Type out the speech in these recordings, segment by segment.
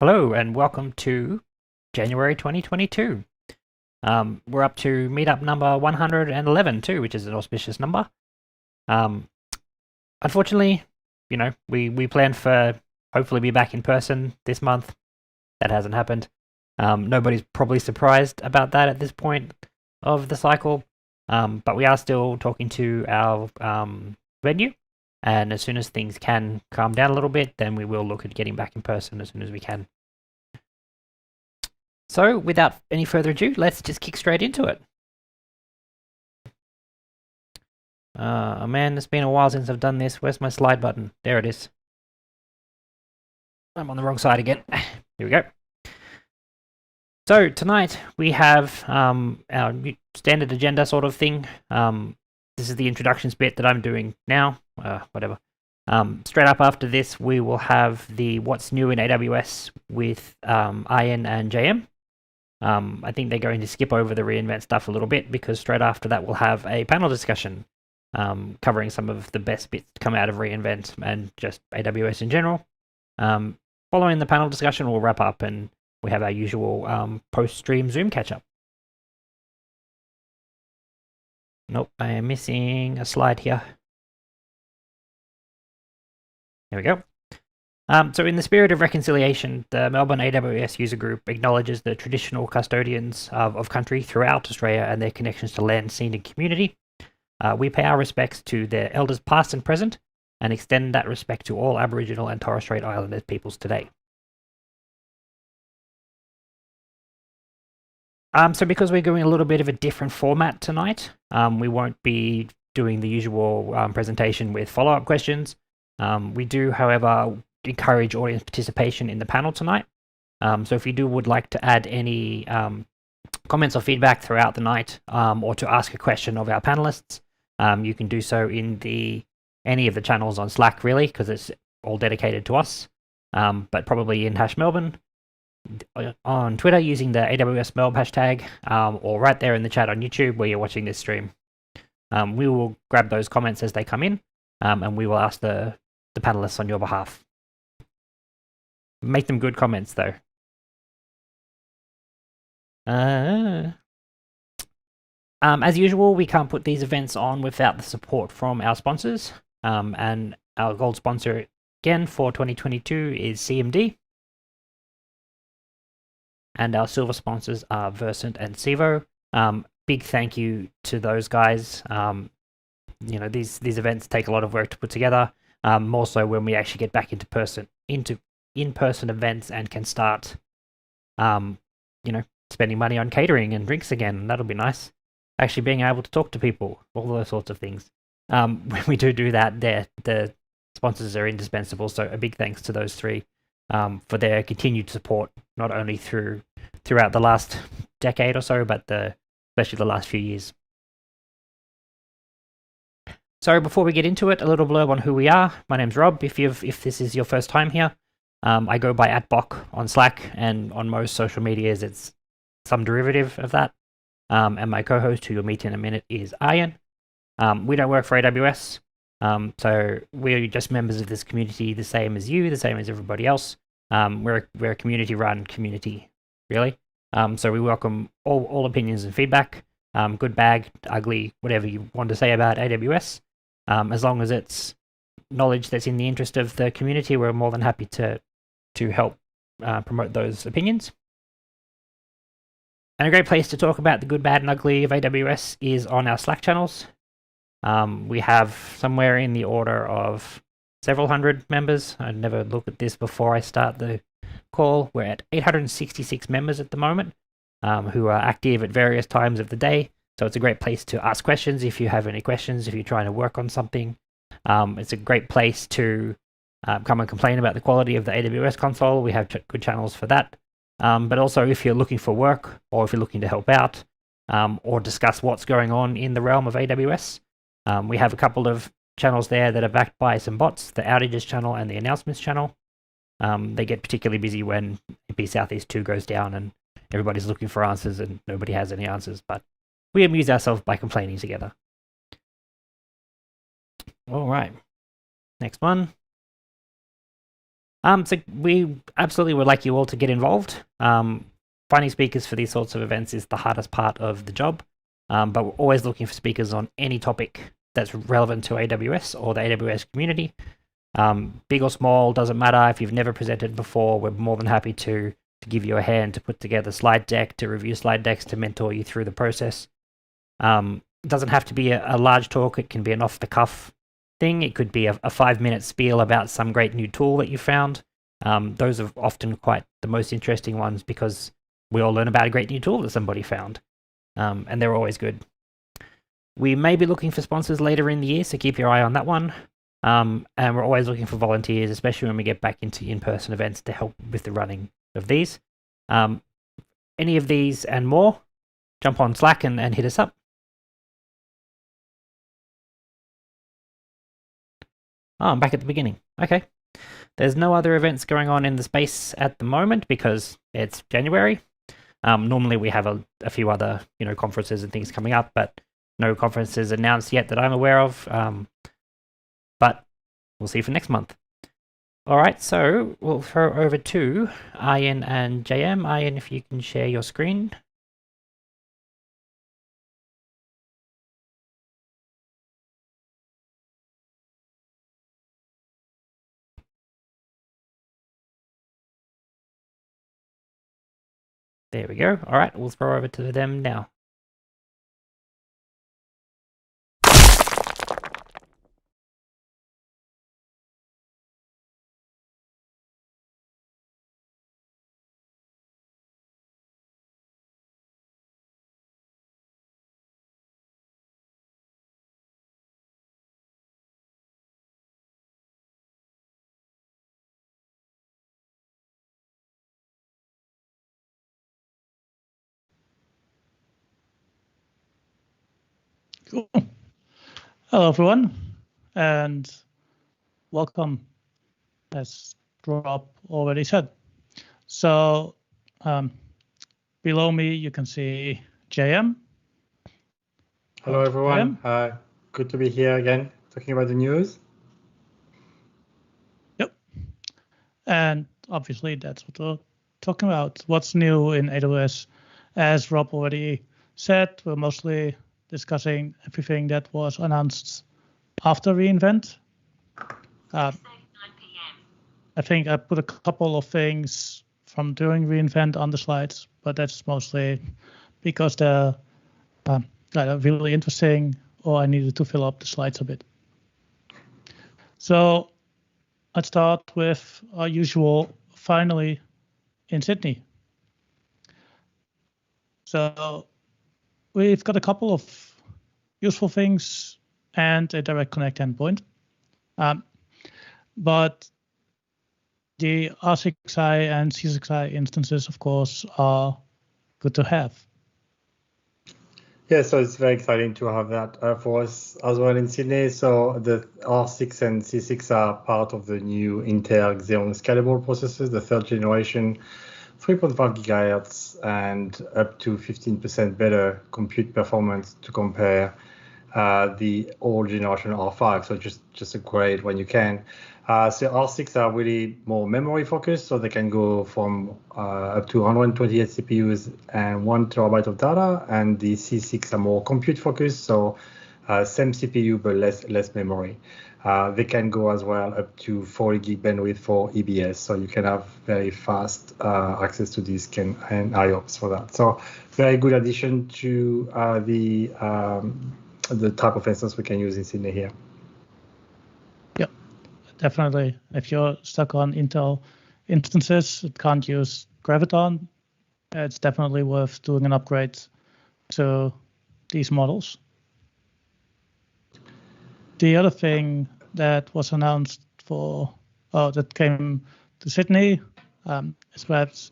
Hello and welcome to January 2022. We're up to meetup number 111 too, which is an auspicious number. Um, Unfortunately, we planned for hopefully be back in person this month. That hasn't happened. Nobody's probably surprised about that at this point of the cycle. But we are still talking to our venue, and as soon as things can calm down a little bit, then we will look at getting back in person as soon as we can. So, without any further ado, let's just kick straight into it. Oh man, it's been a while since I've done this. Where's my slide button? There it is. I'm on the wrong side again. Here we go. So, tonight we have our standard agenda sort of thing. This is the introductions bit that I'm doing now. Whatever. Straight up after this, we will have the What's New in AWS with Ian and JM. I think they're going to skip over the reInvent stuff a little bit because straight after that we'll have a panel discussion covering some of the best bits to come out of reInvent and just AWS in general. Following the panel discussion, we'll wrap up and we have our usual post-stream Zoom catch-up. Nope, I am missing a slide here. There we go. So in the spirit of reconciliation, the Melbourne AWS user group acknowledges the traditional custodians of country throughout Australia and their connections to land, scene and community. We pay our respects to their elders past and present and extend that respect to all Aboriginal and Torres Strait Islander peoples today. So because we're going a little bit of a different format tonight, we won't be doing the usual presentation with follow-up questions. We do, however, encourage audience participation in the panel tonight. So if you would like to add any comments or feedback throughout the night, or to ask a question of our panelists, you can do so in any of the channels on Slack, really, because it's all dedicated to us. But probably in #Melbourne, on Twitter using the AWS Melb hashtag, or right there in the chat on YouTube where you're watching this stream. We will grab those comments as they come in, and we will ask the panelists on your behalf. Make them good comments, though. As usual, we can't put these events on without the support from our sponsors. And our gold sponsor, again, for 2022 is CMD. And our silver sponsors are Versant and Civo. Big thank you to those guys. These events take a lot of work to put together. More so when we actually get back into in-person events and can start, spending money on catering and drinks again. That'll be nice. Actually being able to talk to people, all those sorts of things. When we do that, the sponsors are indispensable. So a big thanks to those three for their continued support, not only throughout the last decade or so, but especially the last few years. So before we get into it, a little blurb on who we are. My name's Rob. If this is your first time here, I go by @Bok on Slack, and on most social medias it's some derivative of that. And my co-host, who you'll meet in a minute, is Ian. We don't work for AWS, so we're just members of this community, the same as you, the same as everybody else. We're a community-run community, really. So we welcome all opinions and feedback, good, bad, ugly, whatever you want to say about AWS. As long as it's knowledge that's in the interest of the community, we're more than happy to help promote those opinions. And a great place to talk about the good, bad, and ugly of AWS is on our Slack channels. We have somewhere in the order of several hundred members. I never looked at this before I start the call. We're at 866 members at the moment, who are active at various times of the day. So it's a great place to ask questions if you have any questions, if you're trying to work on something. It's a great place to come and complain about the quality of the AWS console. We have good channels for that. But also if you're looking for work, or if you're looking to help out, or discuss what's going on in the realm of AWS, we have a couple of channels there that are backed by some bots, the outages channel and the announcements channel. They get particularly busy when AP Southeast 2 goes down and everybody's looking for answers and nobody has any answers, but we amuse ourselves by complaining together. All right, next one. So we absolutely would like you all to get involved. Finding speakers for these sorts of events is the hardest part of the job, but we're always looking for speakers on any topic that's relevant to AWS or the AWS community. Big or small, doesn't matter. If you've never presented before, we're more than happy to give you a hand to put together a slide deck, to review slide decks, to mentor you through the process. It doesn't have to be a large talk. It can be an off-the-cuff thing. It could be a 5-minute spiel about some great new tool that you found. Those are often quite the most interesting ones because we all learn about a great new tool that somebody found, and they're always good. We may be looking for sponsors later in the year, so keep your eye on that one. And we're always looking for volunteers, especially when we get back into in-person events to help with the running of these. Any of these and more, jump on Slack and hit us up. Oh, I'm back at the beginning. Okay. There's no other events going on in the space at the moment because it's January. Normally we have a few other conferences and things coming up, but no conferences announced yet that I'm aware of. But we'll see for next month. All right, so we'll throw over to Ian and JM. Ian, if you can share your screen. There we go. All right, we'll throw over to them now. Cool. Hello, everyone, and welcome, as Rob already said. So below me, you can see JM. Hello, everyone. Good to be here again, talking about the news. Yep. And obviously, that's what we're talking about. What's new in AWS? As Rob already said, we're mostly discussing everything that was announced after reInvent. I think I put a couple of things from during reInvent on the slides, but that's mostly because they're really interesting, or I needed to fill up the slides a bit. So let's start with our usual finally in Sydney. So we've got a couple of useful things and a direct connect endpoint. But the R6i and C6i instances, of course, are good to have. Yeah, so it's very exciting to have that for us as well in Sydney. So the R6 and C6 are part of the new Intel Xeon Scalable processors, the third generation, 3.5 gigahertz and up to 15% better compute performance to compare the old generation R5. So just a great when you can. So R6 are really more memory focused, so they can go from up to 128 CPUs and 1 terabyte of data, and the C6 are more compute focused, so same CPU but less memory. They can go as well up to 40 gig bandwidth for EBS, so you can have very fast access to disk and IOPS for that. So very good addition to the type of instance we can use in Sydney here. Yeah, definitely. If you're stuck on Intel instances, it can't use Graviton, it's definitely worth doing an upgrade to these models. The other thing that was announced that came to Sydney is perhaps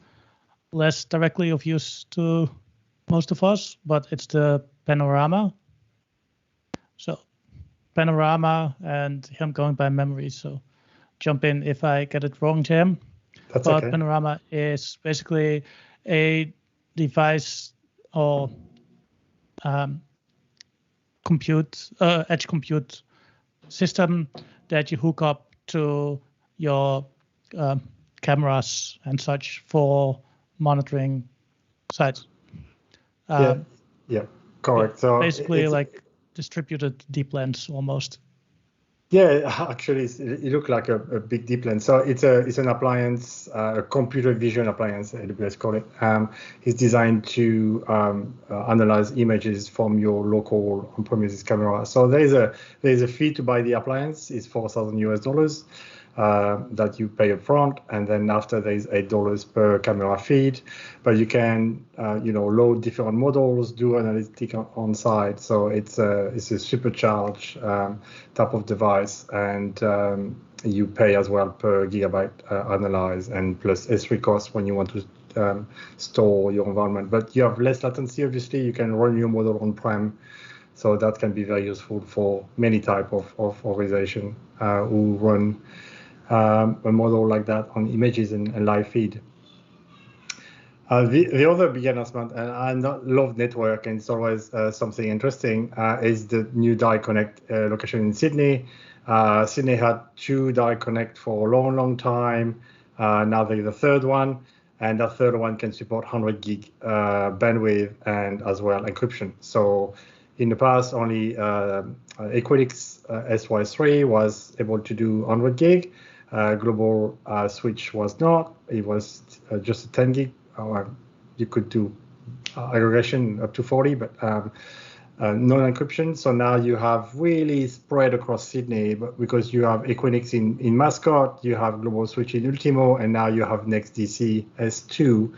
less directly of use to most of us, but it's the Panorama. So Panorama, and I'm going by memory, so jump in if I get it wrong, Jim. That's but okay. Panorama is basically a device or edge compute system that you hook up to your cameras and such for monitoring sites. Yeah, correct. So basically like distributed deep lens almost. Yeah, actually, it looks like a big deep lens. So it's an appliance, a computer vision appliance, AWS call it. It's designed to analyze images from your local on-premises camera. So there's a fee to buy the appliance. It's $4,000 that you pay up front, and then after there's $8 per camera feed. But you can load different models, do analytics on site. So it's a supercharged type of device, and you pay as well per gigabyte analyze, and plus S3 costs when you want to store your environment. But you have less latency, obviously. You can run your model on-prem, so that can be very useful for many type of organization who run a model like that on images and live feed. The other big announcement, and I love network, and it's always something interesting, is the new Direct Connect location in Sydney. Sydney had 2 Direct Connect for a long time. Now there's a third one, and that third one can support 100 gig bandwidth and as well encryption. So in the past, only Equinix SY3 was able to do 100 gig. Global Switch was not. It was just a 10 gig. You could do aggregation up to 40, but non-encryption. So now you have really spread across Sydney, but because you have Equinix in Mascot, you have Global Switch in Ultimo, and now you have NextDC S2,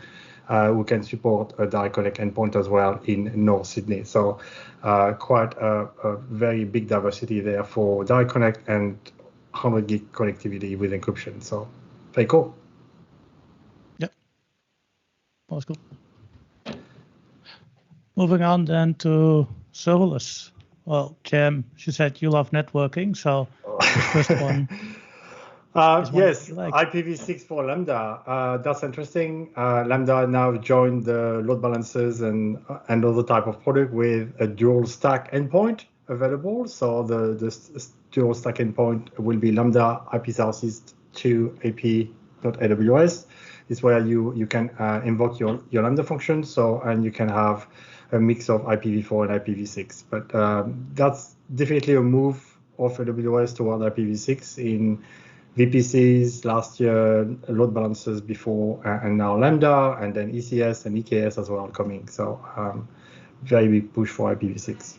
who can support a Direct Connect endpoint as well in North Sydney. So quite a very big diversity there for Direct Connect and 100 gig connectivity with encryption. So very cool. Yep. That's cool. Moving on then to serverless. Well, Jim, she said you love networking, so the first one. Yes, IPv6 for Lambda. That's interesting. Lambda now joined the load balancers and other type of product with a dual stack endpoint available. So the dual stack endpoint will be Lambda IP Southeast to AP.AWS. It's where you can invoke your Lambda function. And you can have a mix of IPv4 and IPv6. But that's definitely a move of AWS toward IPv6 in VPCs last year, load balancers before, and now Lambda, and then ECS and EKS as well coming. So very big push for IPv6.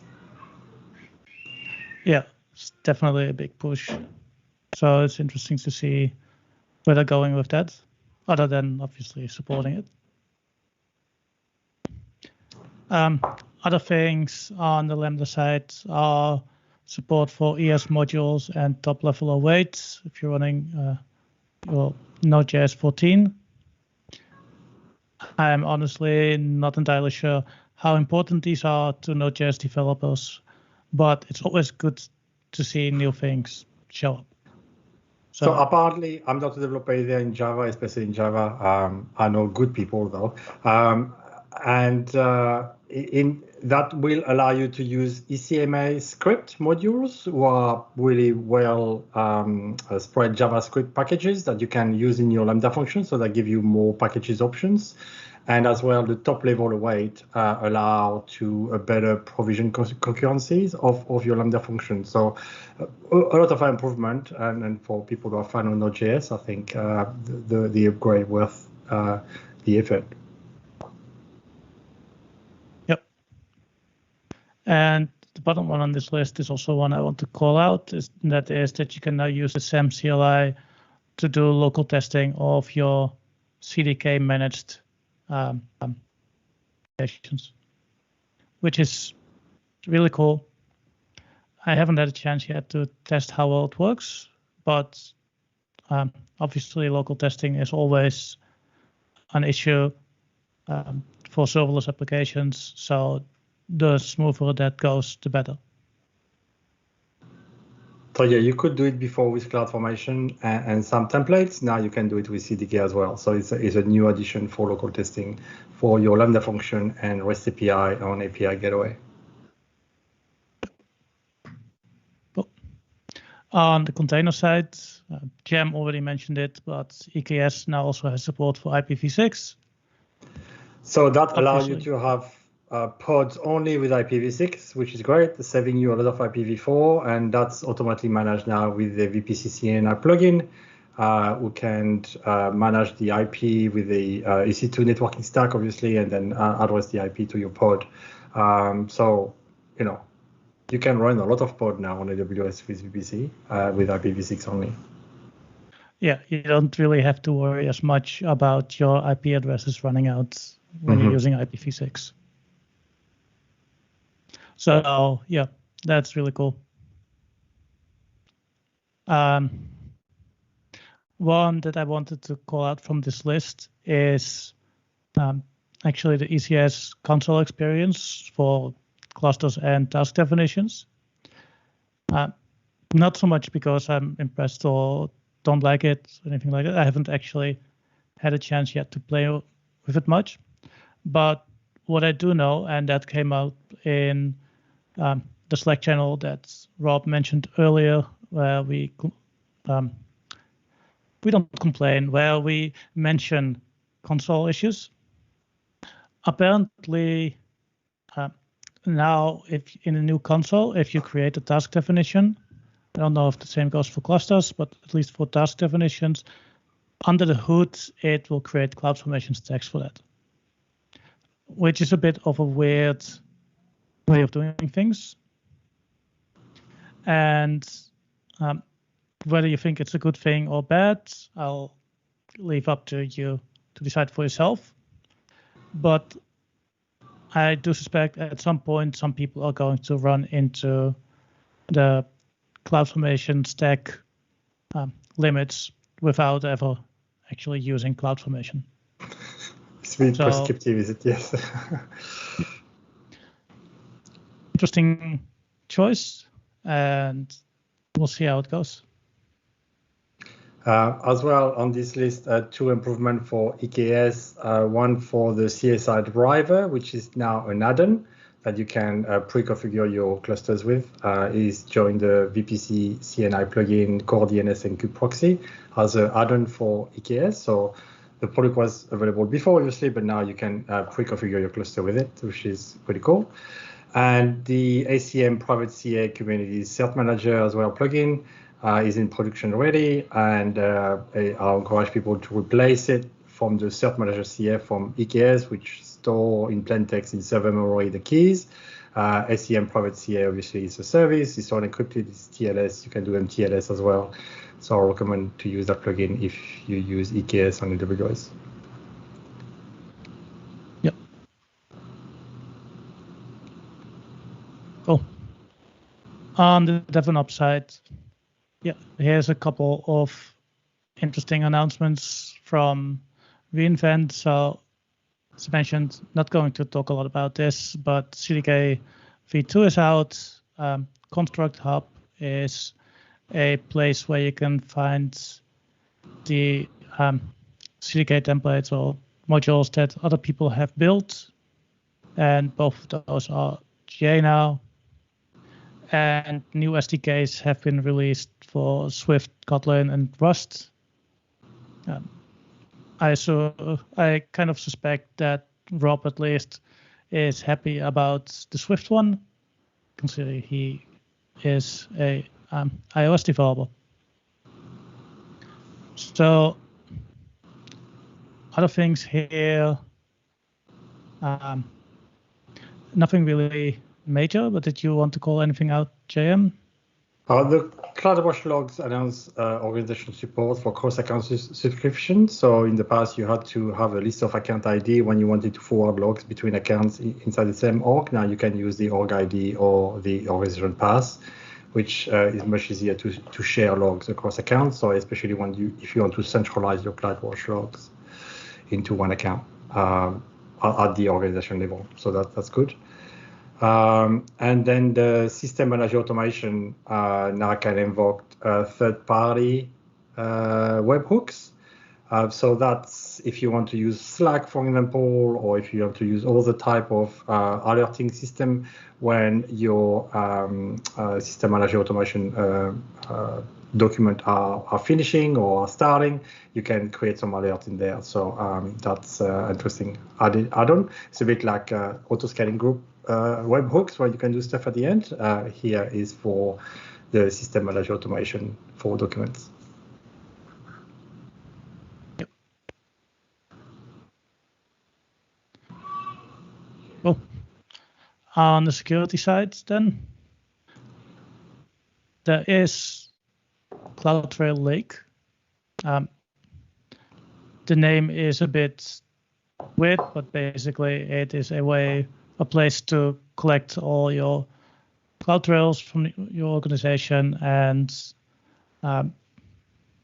Yeah, it's definitely a big push. So it's interesting to see where they're going with that, other than obviously supporting it. Other things on the Lambda side are support for ES modules and top-level awaits if you're running your Node.js 14. I'm honestly not entirely sure how important these are to Node.js developers, but it's always good to see new things show up. So apparently, I'm not a developer either in Java, especially in Java. I know good people though. In that will allow you to use ECMA script modules, who are really well spread JavaScript packages that you can use in your Lambda function. So that give you more packages options. And as well, the top level await allow to a better provision concurrencies of your Lambda function. So a lot of improvement, and for people who are fan of Node.js, I think the upgrade worth the effort. Yep. And the bottom one on this list is also one I want to call out, that you can now use the SAM CLI to do local testing of your CDK managed applications, which is really cool. I haven't had a chance yet to test how well it works, but obviously local testing is always an issue for serverless applications. So the smoother that goes, the better. So yeah, you could do it before with CloudFormation and some templates. Now you can do it with CDK as well. So it's a new addition for local testing for your Lambda function and REST API on API Gateway. Cool. On the container side, Jam already mentioned it, but EKS now also has support for IPv6. So that allows you to have pods only with IPv6, which is great, saving you a lot of IPv4, and that's automatically managed now with the VPC CNI plugin, who can manage the IP with the EC2 networking stack, obviously, and then address the IP to your pod. So, you can run a lot of pod now on AWS with VPC, with IPv6 only. Yeah, you don't really have to worry as much about your IP addresses running out when you're using IPv6. So yeah, that's really cool. One that I wanted to call out from this list is actually the ECS console experience for clusters and task definitions. Not so much because I'm impressed or don't like it, or anything like that. I haven't actually had a chance yet to play with it much. But what I do know, and that came out in the Slack channel that Rob mentioned earlier, where we don't complain, where we mention console issues. Apparently, now if in a new console, if you create a task definition, I don't know if the same goes for clusters, but at least for task definitions, under the hood, it will create CloudFormation stacks for that, which is a bit of a weird way of doing things. And whether you think it's a good thing or bad, I'll leave up to you to decide for yourself. But I do suspect at some point, some people are going to run into the CloudFormation stack limits without ever actually using CloudFormation. It's a bit prescriptive, is it? Yes. Interesting choice, and we'll see how it goes. As well on this list, two improvements for EKS. One for the CSI driver, which is now an add-on that you can pre-configure your clusters with. Is join the VPC CNI plugin, Core DNS and kubectl as an add-on for EKS. So the product was available before, obviously, but now you can pre-configure your cluster with it, which is pretty cool. And the ACM Private CA Kubernetes Cert Manager as well plugin is in production already, and I'll encourage people to replace it from the Cert Manager CA from EKS, which store in plain text in server memory the keys. ACM Private CA obviously is a service, it's unencrypted, it's TLS, you can do MTLS as well. So I recommend to use that plugin if you use EKS on AWS. Yep. Cool. On the DevOps side, yeah, here's a couple of interesting announcements from reInvent. So as mentioned, not going to talk a lot about this, but CDK v2 is out. Construct Hub is a place where you can find the CDK templates or modules that other people have built, and both of those are GA now. And new SDKs have been released for Swift, Kotlin, and Rust. I kind of suspect that Rob at least is happy about the Swift one, considering he is a iOS developer. So other things here, nothing really major, but did you want to call anything out, JM? The CloudWatch logs announce organizational support for cross-account subscription. So in the past, you had to have a list of account ID when you wanted to forward logs between accounts inside the same org. Now you can use the org ID or the organization path, which is much easier to share logs across accounts. So especially if you want to centralize your CloudWatch logs into one account at the organization level. So that's good. And then the system manager automation now can invoke third-party webhooks So that's if you want to use Slack, for example, or if you want to use all the type of alerting system when your system manager automation document are finishing or are starting, you can create some alert in there. So that's interesting add-on. It's a bit like auto-scaling group webhooks where you can do stuff at the end. Here is for the system manager automation for documents. Cool. On the security side, then, there is CloudTrail Lake. The name is a bit weird, but basically it is a place to collect all your CloudTrails from your organization and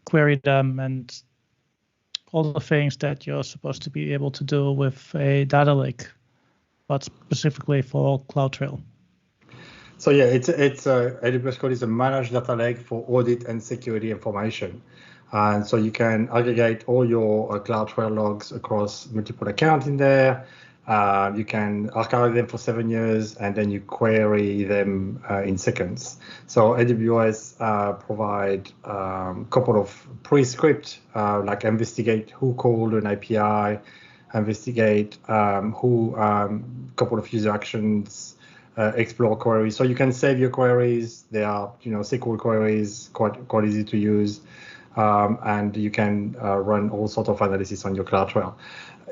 query them and all the things that you're supposed to be able to do with a data lake, but specifically for CloudTrail. So yeah, it's AWS Code is a managed data lake for audit and security information. And so you can aggregate all your CloudTrail logs across multiple accounts in there. You can archive them for 7 years, and then you query them in seconds. So AWS provide a couple of pre-script, like investigate who called an API, investigate couple of user actions, explore queries. So you can save your queries. They are, SQL queries, quite easy to use. And you can run all sorts of analysis on your CloudTrail.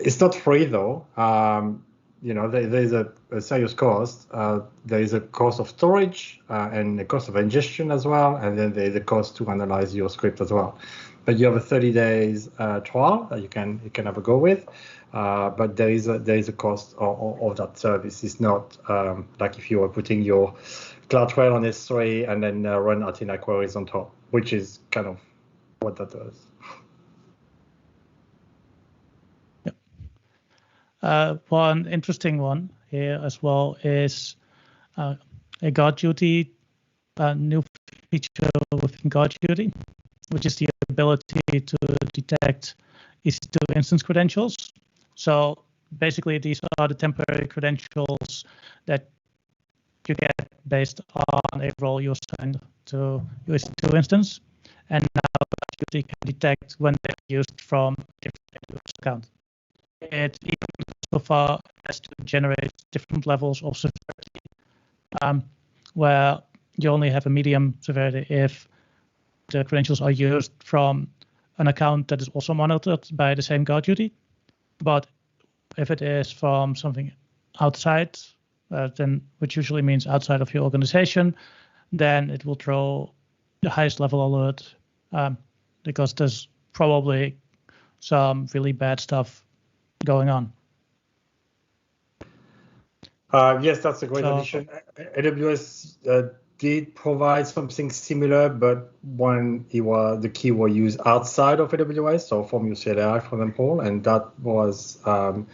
It's not free though. There's a serious cost. There is a cost of storage and a cost of ingestion as well, and then there's a cost to analyze your script as well. But you have a 30 days trial that you can have a go with. But there is a cost of that service. It's not like if you are putting your CloudTrail on S3 and then run Athena queries on top, which is kind of what that does. One interesting one here as well is a guard duty, new feature within guard duty, which is the ability to detect EC2 instance credentials. So basically, these are the temporary credentials that you get based on a role you assigned to your EC2 instance. And now you can detect when they're used from a different account. It even so far as to generate different levels of severity, where you only have a medium severity if the credentials are used from an account that is also monitored by the same guard duty. But if it is from something outside, then which usually means outside of your organization, then it will throw the highest level alert because there's probably some really bad stuff going on. Yes, that's a great addition. AWS did provide something similar, but when the key was used outside of AWS, so from your CLI, for example, and that was a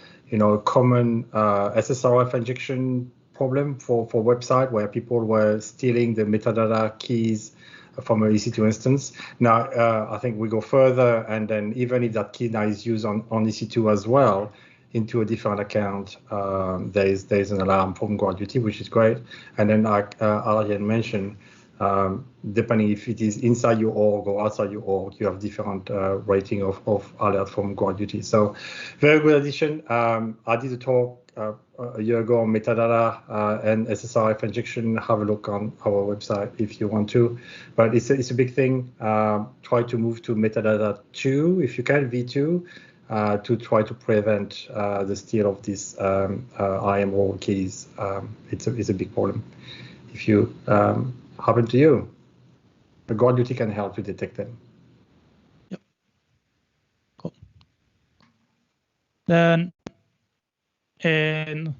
common SSRF injection problem for website where people were stealing the metadata keys from an EC2 instance. Now, I think we go further, and then even if that key now is used on EC2 as well, into a different account, there's an alarm from guard duty, which is great. And then, like Ariane mentioned, depending if it is inside your org or outside your org, you have different rating of alert from guard duty. So, very good addition. I did a talk a year ago on metadata and SSRF injection. Have a look on our website if you want to. But it's a big thing. Try to move to metadata 2 if you can, V2. To try to prevent the steal of these IAM keys. It's a big problem. If you happen to you, the guard duty can help to detect them. Yep. Cool. Then in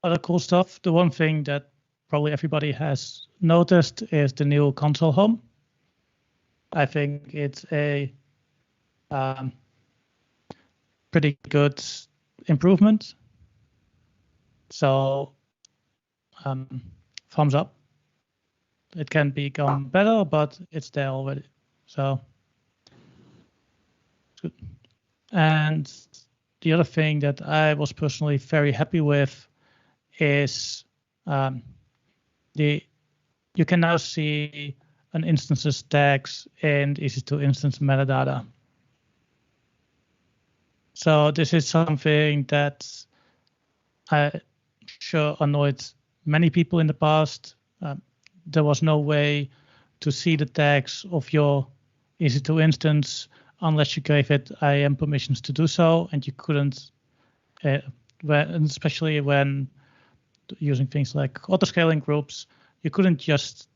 other cool stuff, the one thing that probably everybody has noticed is the new console home. I think it's a pretty good improvement. So thumbs up. It can become better, but it's there already. So it's good. And the other thing that I was personally very happy with is you can now see an instance's tags in EC2 instance metadata. So this is something that I'm sure annoyed many people in the past. There was no way to see the tags of your EC2 instance unless you gave it IAM permissions to do so, and you couldn't, especially when using things like autoscaling groups, you couldn't just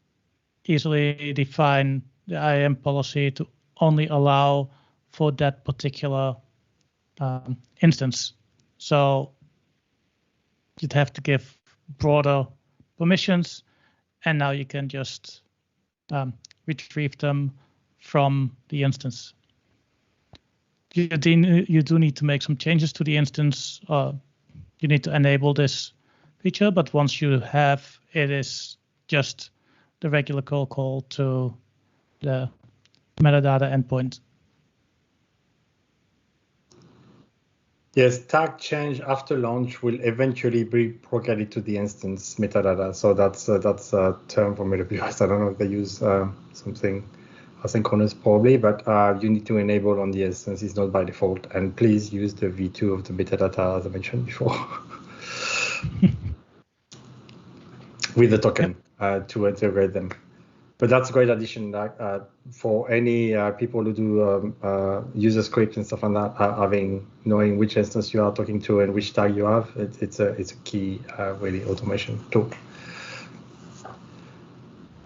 easily define the IAM policy to only allow for that particular instance. So you'd have to give broader permissions, and now you can just retrieve them from the instance. You do need to make some changes to the instance. You need to enable this feature, but once you have, it is just the regular call to the metadata endpoint. Yes, tag change after launch will eventually be propagated to the instance metadata. So that's a term from AWS. I don't know if they use something asynchronous probably, but you need to enable on the instance. It's not by default. And please use the v2 of the metadata as I mentioned before with the token to integrate them. But that's a great addition for any people who do user scripts and stuff like that. Knowing which instance you are talking to and which tag you have, it's a key really automation tool.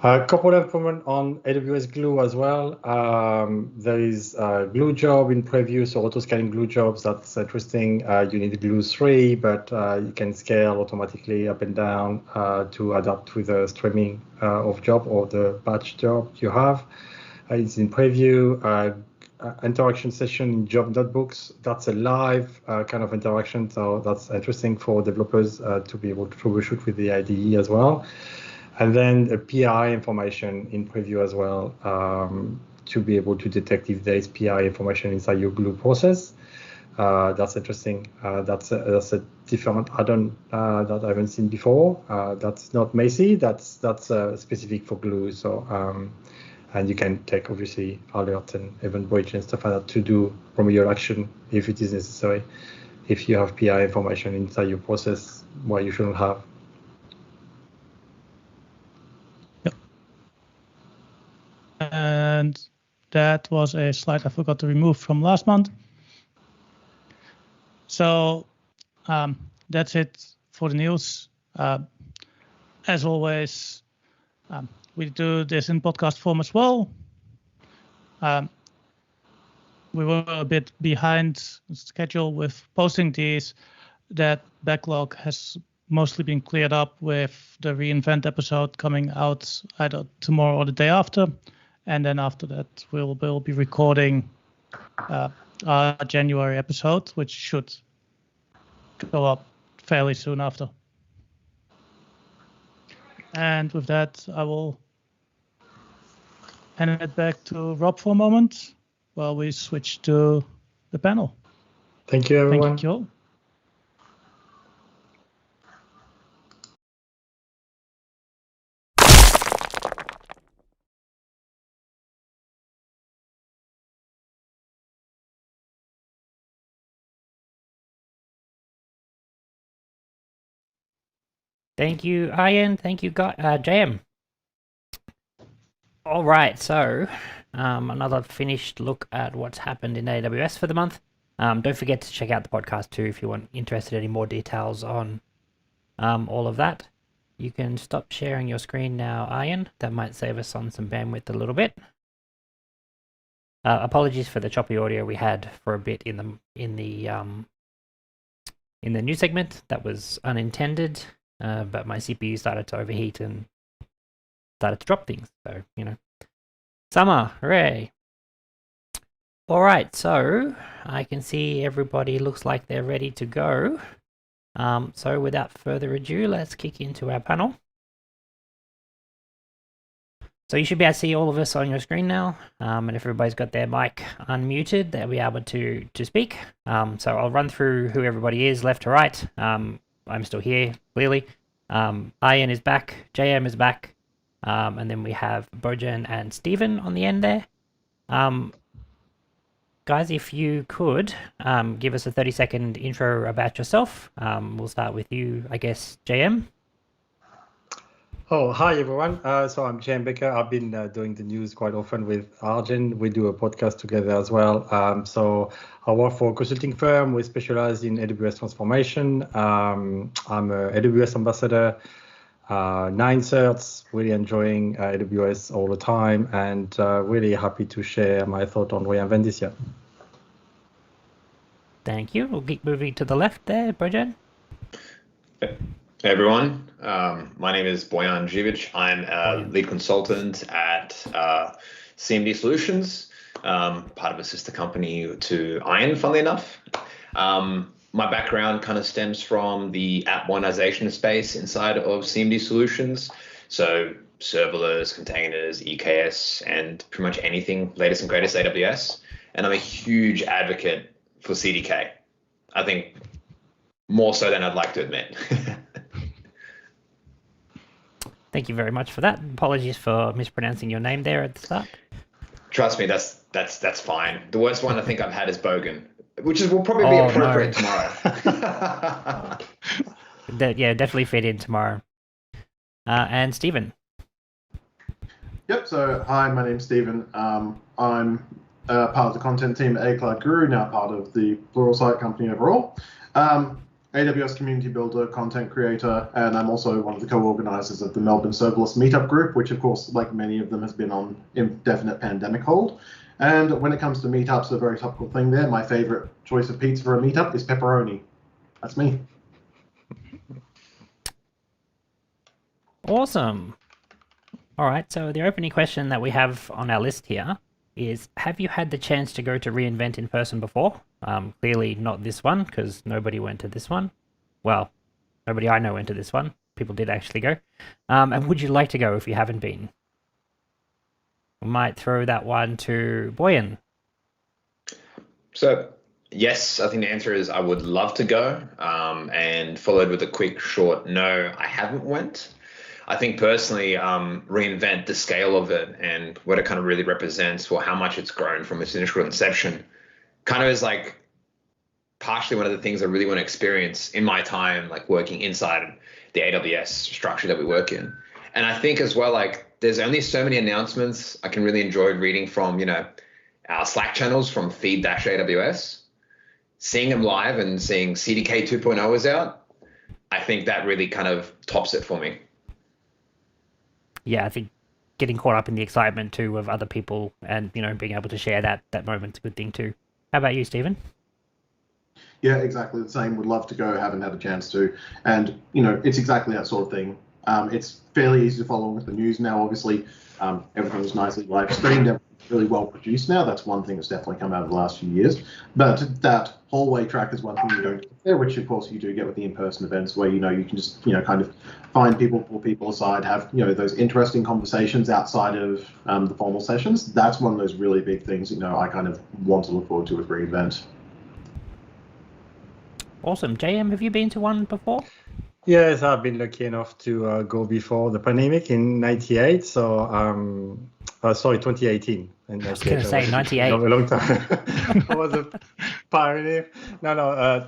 A couple of improvements on AWS Glue as well. There is a Glue job in preview, so auto-scaling Glue jobs. That's interesting. You need Glue 3, but you can scale automatically up and down to adapt with the streaming of job or the batch job you have. It's in preview. Interaction session in job notebooks. That's a live kind of interaction, so that's interesting for developers to be able to troubleshoot with the IDE as well. And then the PI information in preview as well to be able to detect if there is PI information inside your Glue process. That's interesting. That's a different add-on that I haven't seen before. That's not Macy. That's specific for Glue. So and you can take obviously alert and event bridge and stuff like that to do remedial action if it is necessary. If you have PI information inside your process, what you shouldn't have. And that was a slide I forgot to remove from last month. So that's it for the news. As always, we do this in podcast form as well. We were a bit behind schedule with posting these. That backlog has mostly been cleared up with the reInvent episode coming out either tomorrow or the day after. And then after that, we'll be recording our January episode, which should go up fairly soon after. And with that, I will hand it back to Rob for a moment while we switch to the panel. Thank you, everyone. Thank you all. Thank you, Ian. Thank you, JM. All right, so another finished look at what's happened in AWS for the month. Don't forget to check out the podcast too if you want interested in any more details on all of that. You can stop sharing your screen now, Ian. That might save us on some bandwidth a little bit. Apologies for the choppy audio we had for a bit in the news segment. That was unintended. But my CPU started to overheat and started to drop things. So, summer, hooray. All right, so I can see everybody looks like they're ready to go. So without further ado, let's kick into our panel. So you should be able to see all of us on your screen now, and if everybody's got their mic unmuted, they'll be able to speak. So I'll run through who everybody is, left to right. I'm still here, clearly. Ian is back, JM is back, and then we have Bojan and Stephen on the end there. Guys, if you could give us a 30-second intro about yourself. We'll start with you, I guess, JM. Oh, hi everyone. So I'm Jan Becker. I've been doing the news quite often with Arjen. We do a podcast together as well. So I work for a consulting firm. We specialize in AWS transformation. I'm a AWS ambassador, 9 certs, really enjoying AWS all the time, and really happy to share my thought on reInvent this year. Thank you. We'll keep moving to the left there, Bojan. Hey everyone, my name is Bojan Živić. I'm a lead consultant at CMD Solutions, part of a sister company to Iron, funnily enough. My background kind of stems from the app modernization space inside of CMD Solutions. So serverless, containers, EKS, and pretty much anything latest and greatest AWS. And I'm a huge advocate for CDK. I think more so than I'd like to admit. Thank you very much for that. Apologies for mispronouncing your name there at the start. Trust me, that's fine. The worst one I think I've had is Bogan, which will probably be appropriate tomorrow. Yeah, definitely fit in tomorrow. And Stephen. Yep. So hi, my name's Stephen. I'm part of the content team at Cloud Guru, now part of the Pluralsight company overall. AWS community builder, content creator, and I'm also one of the co-organizers of the Melbourne Serverless Meetup group, which of course, like many of them, has been on indefinite pandemic hold. And when it comes to meetups, a very topical thing there, my favorite choice of pizza for a meetup is pepperoni. That's me. Awesome. All right, so the opening question that we have on our list here is, have you had the chance to go to reInvent in person before? Clearly not this one, because nobody went to this one. Well, nobody I know went to this one. People did actually go. And would you like to go if you haven't been? We might throw that one to Bojan. So, yes, I think the answer is I would love to go, and followed with a quick, short, no, I haven't went. I think personally, reInvent, the scale of it and what it kind of really represents, or how much it's grown from its initial inception, kind of is like partially one of the things I really want to experience in my time, like working inside the AWS structure that we work in. And I think as well, like there's only so many announcements I can really enjoy reading from, our Slack channels from feed-AWS, seeing them live and seeing CDK 2.0 is out. I think that really kind of tops it for me. Yeah, I think getting caught up in the excitement too of other people and, being able to share that moment's a good thing too. How about you, Stephen? Yeah, exactly the same. Would love to go, haven't had a chance to. And, it's exactly that sort of thing. It's fairly easy to follow with the news now, obviously. Everything's nicely live streamed, everything's really well produced now. That's one thing that's definitely come out of the last few years. But that hallway track is one thing you don't get there, which of course you do get with the in-person events where, you can just, kind of find people, pull people aside, have, those interesting conversations outside of the formal sessions. That's one of those really big things, I kind of want to look forward to with reInvent. Awesome. JM, have you been to one before? Yes, I've been lucky enough to go before the pandemic in '98. So, 2018. And I was going to say 98. A long time. I was a pioneer. No,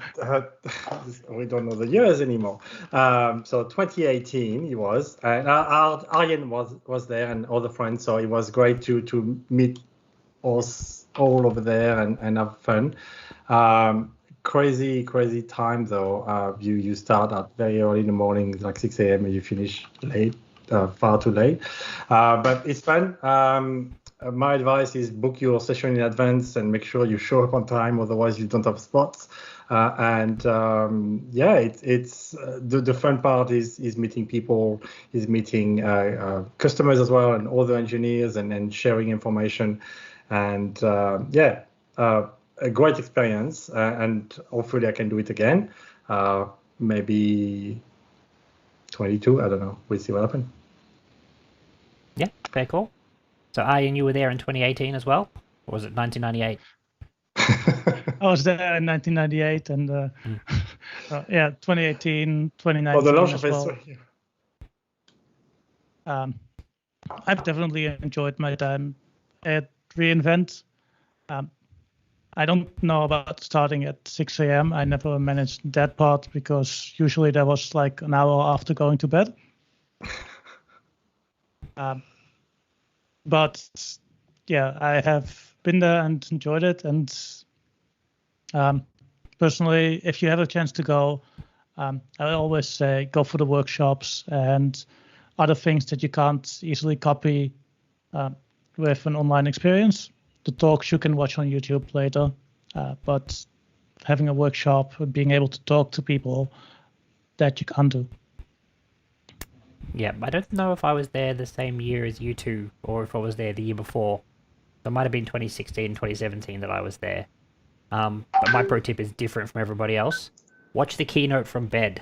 we don't know the years anymore. So 2018 it was, and Arjen was there and other friends. So it was great to meet us all over there and have fun. Crazy time though. You start at very early in the morning, like 6 a.m. and you finish late, far too late. But it's fun. My advice is book your session in advance and make sure you show up on time. Otherwise, you don't have spots. It's the fun part is meeting people, is meeting customers as well and other engineers and sharing information. And a great experience, and hopefully I can do it again. Maybe 22, I don't know. We'll see what happens. Yeah, Fair call. So Ian, you were there in 2018 as well? Or was it 1998? I was there in 1998 and 2018, 2019 For the launch as of well. S3. I've definitely enjoyed my time at reInvent. I don't know about starting at 6 a.m. I never managed that part because usually that was like an hour after going to bed. But yeah, I have been there and enjoyed it. And personally, if you have a chance to go, I always say go for the workshops and other things that you can't easily copy with an online experience. The talks you can watch on YouTube later, but having a workshop and being able to talk to people that you can't do. Yeah, I don't know if I was there the same year as you two, or if I was there the year before. It might have been 2016, 2017 that I was there. But my pro tip is different from everybody else. Watch the keynote from bed.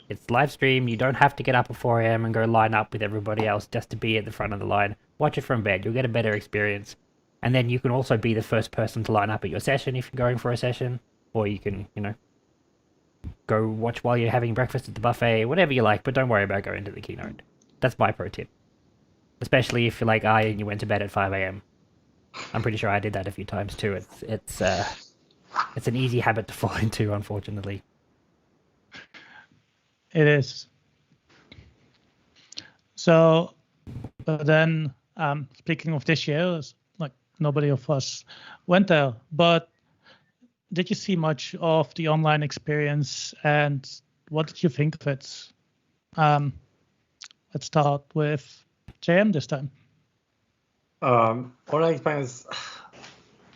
It's live stream. You don't have to get up at 4 a.m. and go line up with everybody else just to be at the front of the line. Watch it from bed. You'll get a better experience. And then you can also be the first person to line up at your session if you're going for a session. Or you can, go watch while you're having breakfast at the buffet, whatever you like, but don't worry about going to the keynote. That's my pro tip. Especially if you're like I and you went to bed at 5 a.m. I'm pretty sure I did that a few times too. It's an easy habit to fall into, unfortunately. It is. So then, speaking of this year, it's like nobody of us went there, but did you see much of the online experience and what did you think of it? Let's start with JM this time. Online experience.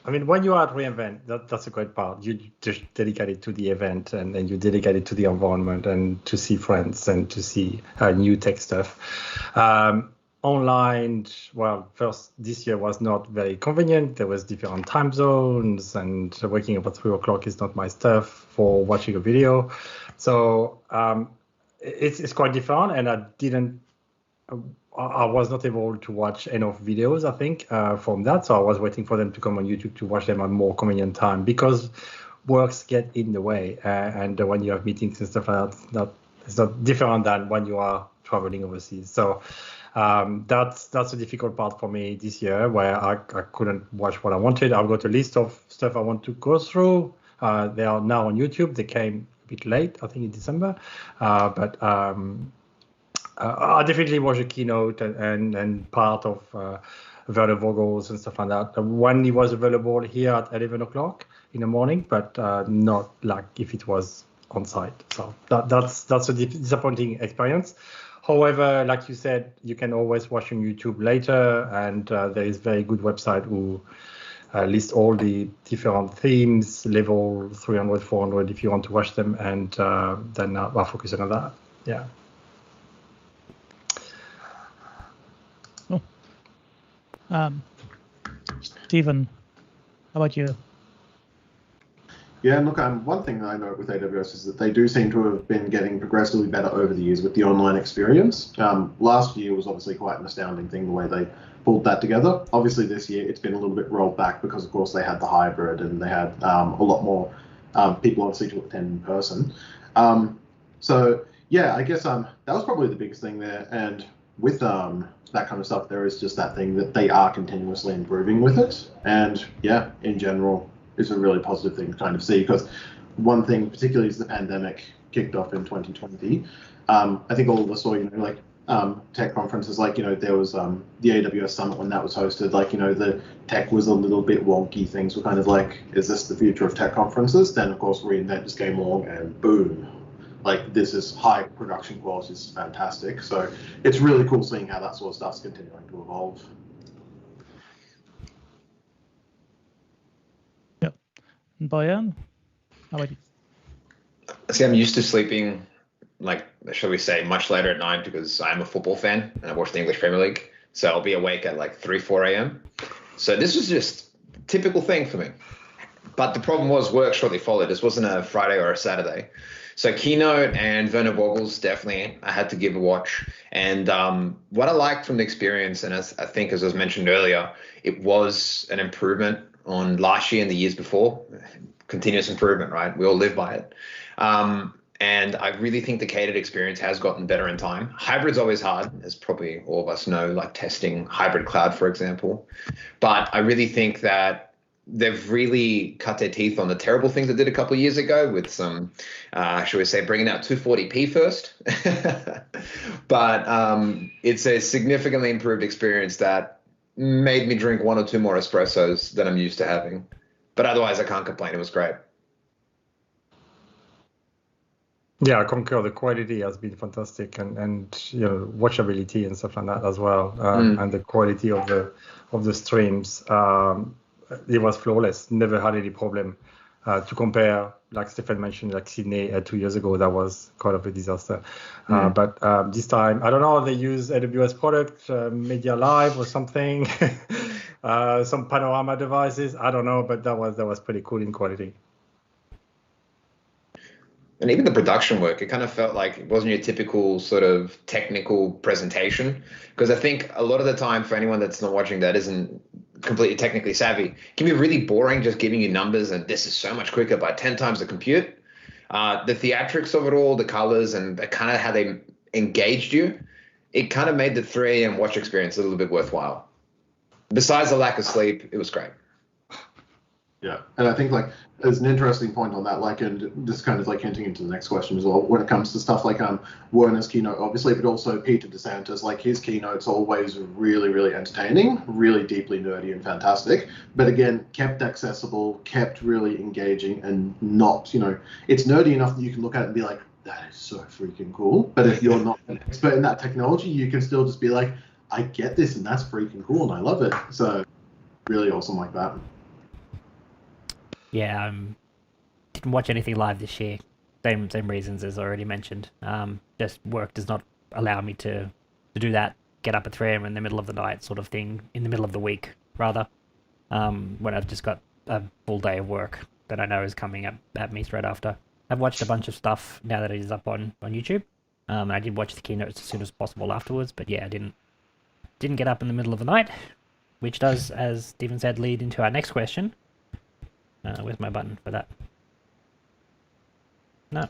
I mean, when you are at reInvent, that's a great part. You just dedicate it to the event and you dedicate it to the environment and to see friends and to see new tech stuff. Online, well, first, this year was not very convenient. There was different time zones and waking up at 3 o'clock is not my stuff for watching a video. So it's quite different, and I was not able to watch enough videos, I think, from that. So I was waiting for them to come on YouTube to watch them at more convenient time because works get in the way. And when you have meetings and stuff like that, it's not different than when you are traveling overseas. So that's a difficult part for me this year where I couldn't watch what I wanted. I've got a list of stuff I want to go through. They are now on YouTube. They came a bit late, I think in December. But I definitely watched a keynote and part of Werner Vogel's and stuff like that when it was available here at 11 o'clock in the morning, but not like if it was on site. So that's a disappointing experience. However, like you said, you can always watch on YouTube later, and there is very good website who list all the different themes, level 300, 400, if you want to watch them, and then I'll focus on that. Yeah. Stephen, how about you? Yeah, look, one thing I know with AWS is that they do seem to have been getting progressively better over the years with the online experience. Last year was obviously quite an astounding thing, the way they pulled that together. Obviously this year it's been a little bit rolled back because, of course, they had the hybrid and they had a lot more people obviously to attend in person. So, yeah, I guess that was probably the biggest thing there. And with that kind of stuff, there is just that thing that they are continuously improving with it. And, yeah, in general, it's a really positive thing to kind of see, because one thing particularly is the pandemic kicked off in 2020. I think all of us saw, tech conferences, there was the AWS Summit when that was hosted, the tech was a little bit wonky. Things were kind of like, is this the future of tech conferences? Then, of course, reInvent just came along and boom, this is high production quality, this is fantastic. So it's really cool seeing how that sort of stuff's continuing to evolve. Boyan, how about you? See, I'm used to sleeping, shall we say, much later at night because I'm a football fan and I watch the English Premier League. So I'll be awake at 3, 4 a.m. So this was just a typical thing for me. But the problem was work shortly followed. This wasn't a Friday or a Saturday. So Keynote and Werner Vogel's definitely I had to give a watch. And what I liked from the experience, and as I think as was mentioned earlier, it was an improvement on last year and the years before. Continuous improvement, right? We all live by it. And I really think the catered experience has gotten better in time. Hybrid's always hard, as probably all of us know, like testing hybrid cloud, for example. But I really think that they've really cut their teeth on the terrible things they did a couple of years ago with some, shall we say, bringing out 240p first. But it's a significantly improved experience that made me drink 1 or 2 more espressos than I'm used to having. But otherwise, I can't complain. It was great. Yeah, I concur. The quality has been fantastic, and watchability and stuff like that as well, and the quality of the streams. It was flawless. Never had any problem. To compare, like Stefan mentioned, like Sydney 2 years ago, that was kind of a disaster. But this time, I don't know. They use AWS product, Media Live or something, some panorama devices. I don't know, but that was pretty cool in quality. And even the production work, it kind of felt like it wasn't your typical sort of technical presentation. Because I think a lot of the time, for anyone that's not watching that isn't completely technically savvy, it can be really boring just giving you numbers and this is so much quicker by 10 times the compute. The theatrics of it all, the colors, and kind of how they engaged you, it kind of made the 3 AM watch experience a little bit worthwhile. Besides the lack of sleep, it was great. Yeah, and I think like there's an interesting point on that, like, and this kind of like hinting into the next question as well, when it comes to stuff like Werner's keynote, obviously, but also Peter DeSantis, like his keynote's always really, really entertaining, really deeply nerdy and fantastic, but again, kept accessible, kept really engaging, and not, it's nerdy enough that you can look at it and be like, that is so freaking cool. But if you're not an expert in that technology, you can still just be like, I get this, and that's freaking cool, and I love it. So really awesome like that. Yeah, didn't watch anything live this year. Same reasons as already mentioned. Just work does not allow me to do that. Get up at 3 AM in the middle of the night sort of thing, in the middle of the week, rather, when I've just got a full day of work that I know is coming up at me straight after. I've watched a bunch of stuff now that it is up on YouTube. I did watch the keynotes as soon as possible afterwards, but yeah, I didn't get up in the middle of the night, which does, as Stephen said, lead into our next question. Where's my button for that? No.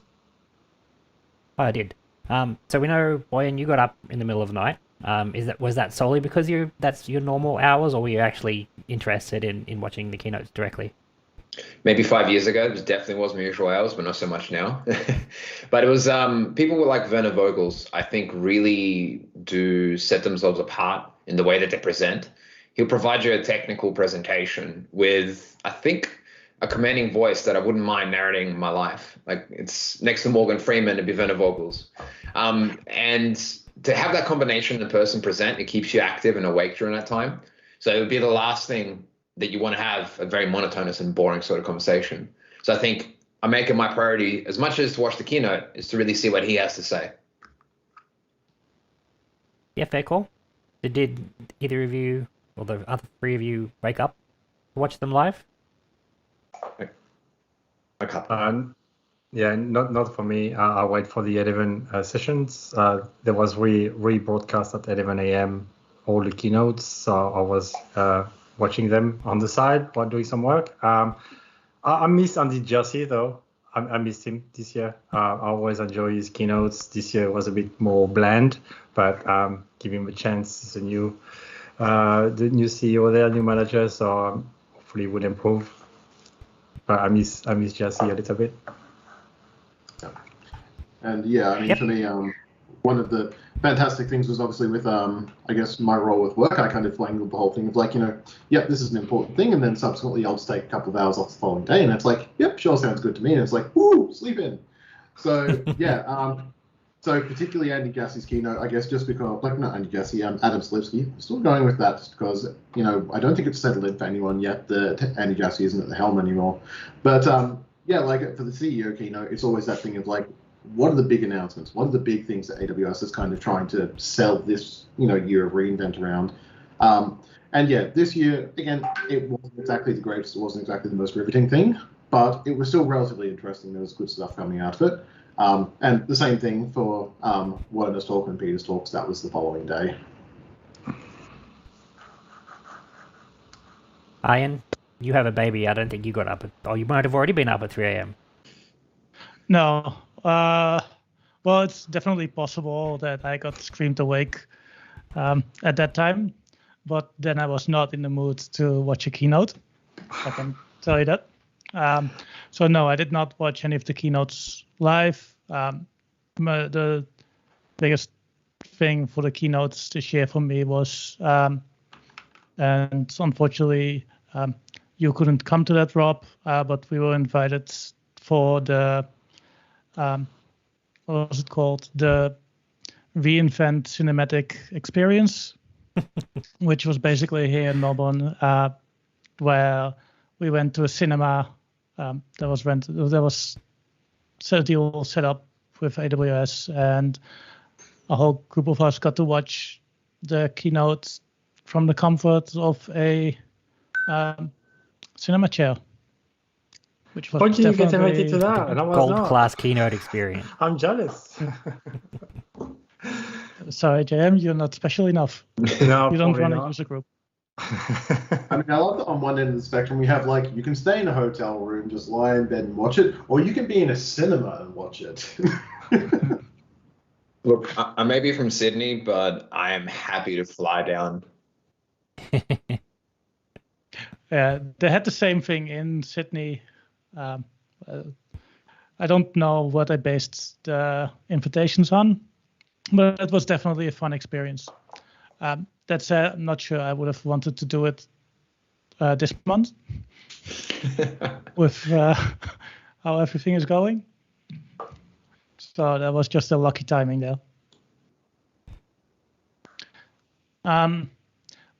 Oh, I did. So we know, Boyan, you got up in the middle of the night. Was that solely because that's your normal hours, or were you actually interested in watching the keynotes directly? Maybe 5 years ago, it definitely was my usual hours, but not so much now. But it was people were like Werner Vogels, I think, really do set themselves apart in the way that they present. He'll provide you a technical presentation with, I think, a commanding voice that I wouldn't mind narrating my life. Like, it's next to Morgan Freeman to be Werner Vogels. And to have that combination of the person present, it keeps you active and awake during that time. So it would be the last thing that you want to have, a very monotonous and boring sort of conversation. So I think I make it my priority, as much as to watch the keynote, is to really see what he has to say. Yeah, fair call. Did either of you, or the other 3 of you, wake up to watch them live? A couple. Yeah, not for me. I wait for the 11 sessions. There was rebroadcast at 11 AM, all the keynotes. So I was watching them on the side while doing some work. I miss Andy Jassy, though. I missed him this year. I always enjoy his keynotes. This year was a bit more bland, but give him a chance. He's the new CEO there, new manager, so hopefully it would improve. But I miss Jassy a little bit. And yeah, I mean, for me, one of the fantastic things was obviously with, I guess, my role with work, I kind of wangled the whole thing of like, yep, this is an important thing. And then subsequently I'll just take a couple of hours off the following day. And it's like, yep, sure, sounds good to me. And it's like, woo, sleep in. So, yeah. So particularly Andy Jassy's keynote, I guess, just because, like, not Andy Jassy, Adam Slipsky, still going with that just because, I don't think it's settled in for anyone yet that Andy Jassy isn't at the helm anymore. But, yeah, like for the CEO keynote, it's always that thing of like, what are the big announcements? What are the big things that AWS is kind of trying to sell this, year of reInvent around? And yeah, this year, again, it wasn't exactly the greatest. It wasn't exactly the most riveting thing, but it was still relatively interesting. There was good stuff coming out of it. And the same thing for Werner's talk and Peter's talks. That was the following day. Ian, you have a baby. I don't think you got up you might have already been up at 3 a.m. No. Well, it's definitely possible that I got screamed awake at that time, but then I was not in the mood to watch a keynote. I can tell you that. So no, I did not watch any of the keynotes live. The biggest thing for the keynotes this year for me was, and unfortunately, you couldn't come to that, Rob, but we were invited for the, what was it called? The reInvent cinematic experience, which was basically here in Melbourne, where we went to a cinema that was set deal set up with AWS, and a whole group of us got to watch the keynote from the comfort of a cinema chair, which was How did you get definitely invited to that? And I was Gold not. class keynote experience. I'm jealous. Sorry, JM, you're not special enough. No, You don't probably run a not. user group. I mean, I love that on one end of the spectrum we have like you can stay in a hotel room, just lie in bed and watch it, or you can be in a cinema and watch it. Look, I may be from Sydney, but I am happy to fly down. Yeah, they had the same thing in Sydney. I don't know what I based the invitations on, but it was definitely a fun experience. That said, I'm not sure I would have wanted to do it this month with how everything is going. So that was just a lucky timing there.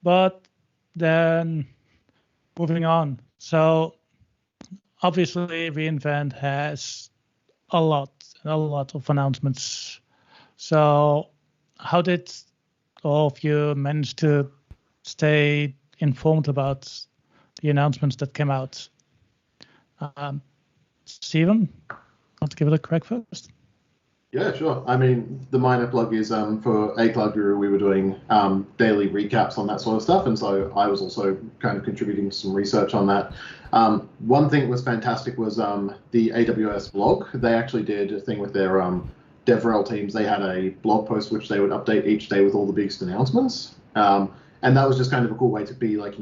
But then moving on. So obviously reInvent has a lot of announcements. So how did all of you manage to stay informed about the announcements that came out? Stephen, want to give it a crack first? Yeah, sure. I mean, the minor plug is for A Cloud Guru, we were doing daily recaps on that sort of stuff. And so I was also kind of contributing some research on that. One thing that was fantastic was the AWS blog. They actually did a thing with their DevRel teams. They had a blog post which they would update each day with all the biggest announcements. And that was just kind of a cool way to be like,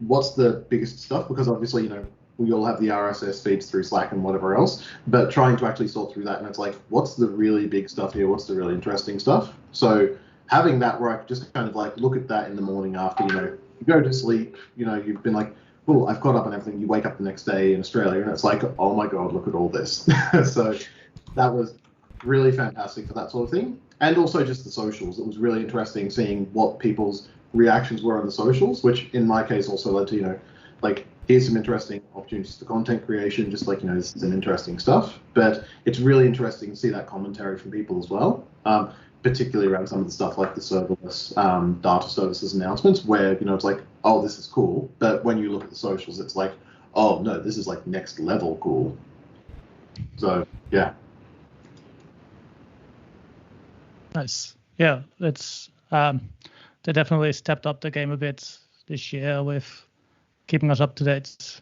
what's the biggest stuff? Because obviously, we all have the RSS feeds through Slack and whatever else, but trying to actually sort through that. And it's like, what's the really big stuff here? What's the really interesting stuff? So having that where I could just kind of like look at that in the morning after, you go to sleep, you've been like, oh, I've caught up on everything. You wake up the next day in Australia and it's like, oh my God, look at all this. So that was really fantastic for that sort of thing. And also just the socials. It was really interesting seeing what people's reactions were on the socials, which in my case also led to, here's some interesting opportunities for content creation, just like, this is an interesting stuff. But it's really interesting to see that commentary from people as well, particularly around some of the stuff like the serverless data services announcements where, it's like, oh, this is cool. But when you look at the socials, it's like, oh, no, this is like next level cool. So, yeah. Nice. Yeah, it's they definitely stepped up the game a bit this year with keeping us up to date.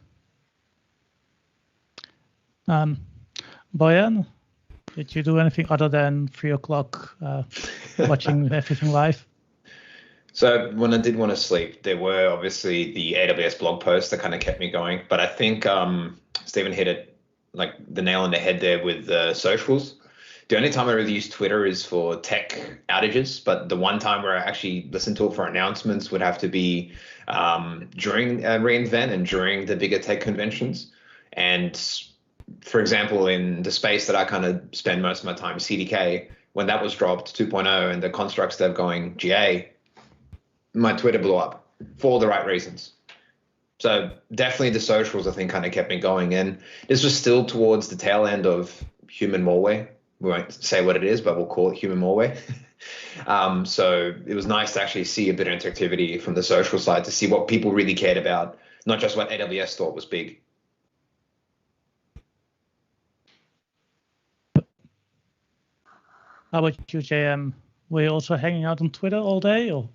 Boyan, did you do anything other than 3 o'clock watching everything live? So when I did want to sleep, there were obviously the AWS blog posts that kind of kept me going. But I think Stephen hit it like the nail on the head there with the socials. The only time I really use Twitter is for tech outages, but the one time where I actually listen to it for announcements would have to be during reInvent and during the bigger tech conventions. And for example, in the space that I kind of spend most of my time, CDK, when that was dropped 2.0 and the construct stuff going GA, my Twitter blew up for all the right reasons. So definitely the socials, I think, kind of kept me going. And this was still towards the tail end of human malware. We won't say what it is, but we'll call it human malware. So it was nice to actually see a bit of interactivity from the social side to see what people really cared about, not just what AWS thought was big. How about you, JM? Were you also hanging out on Twitter all day, or?